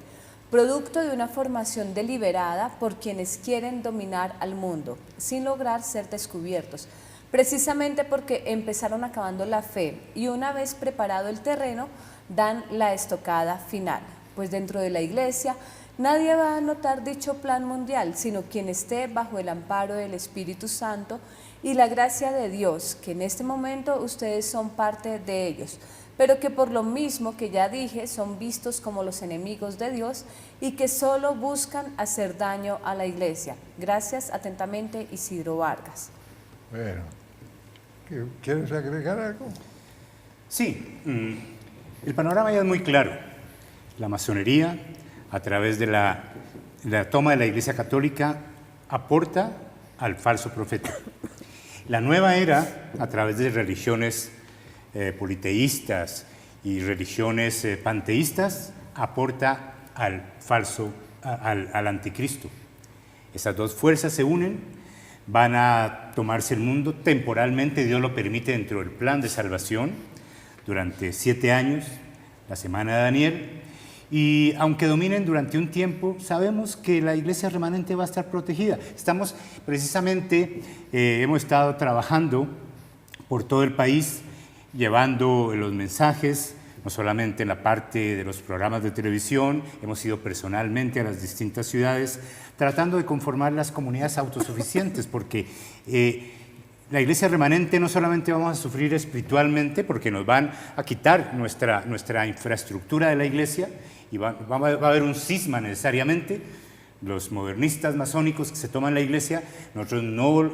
producto de una formación deliberada por quienes quieren dominar al mundo, sin lograr ser descubiertos, precisamente porque empezaron acabando la fe y una vez preparado el terreno, dan la estocada final. Pues dentro de la Iglesia nadie va a notar dicho plan mundial, sino quien esté bajo el amparo del Espíritu Santo y la gracia de Dios, que en este momento ustedes son parte de ellos, pero que por lo mismo que ya dije, son vistos como los enemigos de Dios y que solo buscan hacer daño a la Iglesia. Gracias, atentamente, Isidro Vargas. Bueno, ¿quieres agregar algo? Sí, el panorama ya es muy claro. La masonería, a través de la toma de la Iglesia Católica, aporta al falso profeta. La nueva era, a través de religiones politeístas y religiones panteístas, aporta al falso, al anticristo. Esas dos fuerzas se unen, van a tomarse el mundo temporalmente, Dios lo permite dentro del plan de salvación, durante 7 años, la semana de Daniel, y aunque dominen durante un tiempo, sabemos que la Iglesia remanente va a estar protegida. Estamos precisamente, hemos estado trabajando por todo el país, llevando los mensajes, no solamente en la parte de los programas de televisión, hemos ido personalmente a las distintas ciudades, tratando de conformar las comunidades autosuficientes, porque la Iglesia remanente no solamente vamos a sufrir espiritualmente, porque nos van a quitar nuestra infraestructura de la Iglesia, y va a haber un cisma necesariamente. Los modernistas masónicos que se toman la Iglesia, nosotros no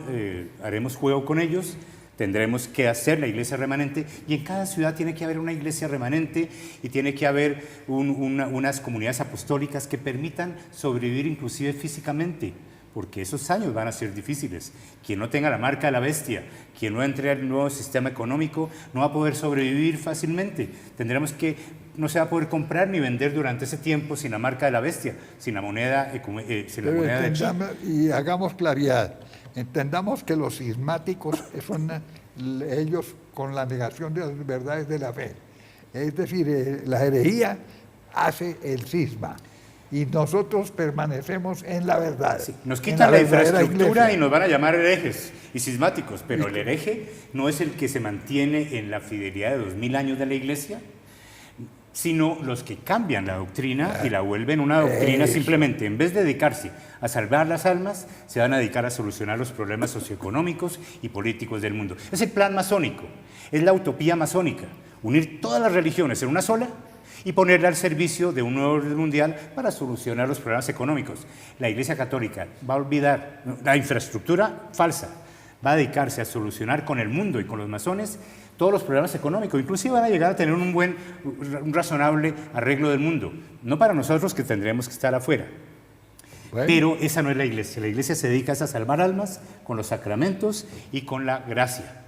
haremos juego con ellos, tendremos que hacer la Iglesia remanente, y en cada ciudad tiene que haber una Iglesia remanente y tiene que haber unas comunidades apostólicas que permitan sobrevivir inclusive físicamente, porque esos años van a ser difíciles. Quien no tenga la marca de la bestia, quien no entre al nuevo sistema económico, no va a poder sobrevivir fácilmente. No se va a poder comprar ni vender durante ese tiempo sin la marca de la bestia, sin la moneda, de China. Y hagamos claridad, entendamos que los cismáticos son ellos con la negación de las verdades de la fe. Es decir, la herejía hace el cisma. Y nosotros permanecemos en la verdad. Sí, nos quitan la infraestructura y nos van a llamar herejes y cismáticos, pero el hereje no es el que se mantiene en la fidelidad de 2000 años de la Iglesia, sino los que cambian la doctrina y la vuelven una doctrina simplemente. En vez de dedicarse a salvar las almas, se van a dedicar a solucionar los problemas socioeconómicos y políticos del mundo. Es el plan masónico, es la utopía masónica, unir todas las religiones en una sola y ponerla al servicio de un nuevo orden mundial para solucionar los problemas económicos. La Iglesia Católica va a olvidar la infraestructura falsa, va a dedicarse a solucionar con el mundo y con los masones todos los problemas económicos, inclusive van a llegar a tener un razonable arreglo del mundo, no para nosotros que tendremos que estar afuera. Bueno. Pero esa no es la Iglesia se dedica a salvar almas con los sacramentos y con la gracia.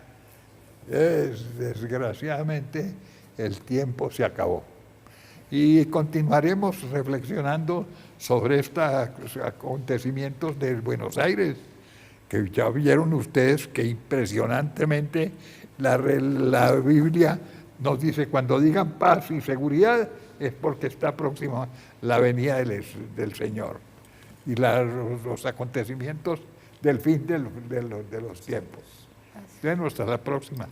Desgraciadamente el tiempo se acabó. Y continuaremos reflexionando sobre estos acontecimientos de Buenos Aires, que ya vieron ustedes que impresionantemente la Biblia nos dice, cuando digan paz y seguridad, es porque está próxima la venida del Señor y los acontecimientos del fin de los tiempos. Bueno, hasta la próxima.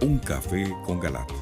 Un café con Galat.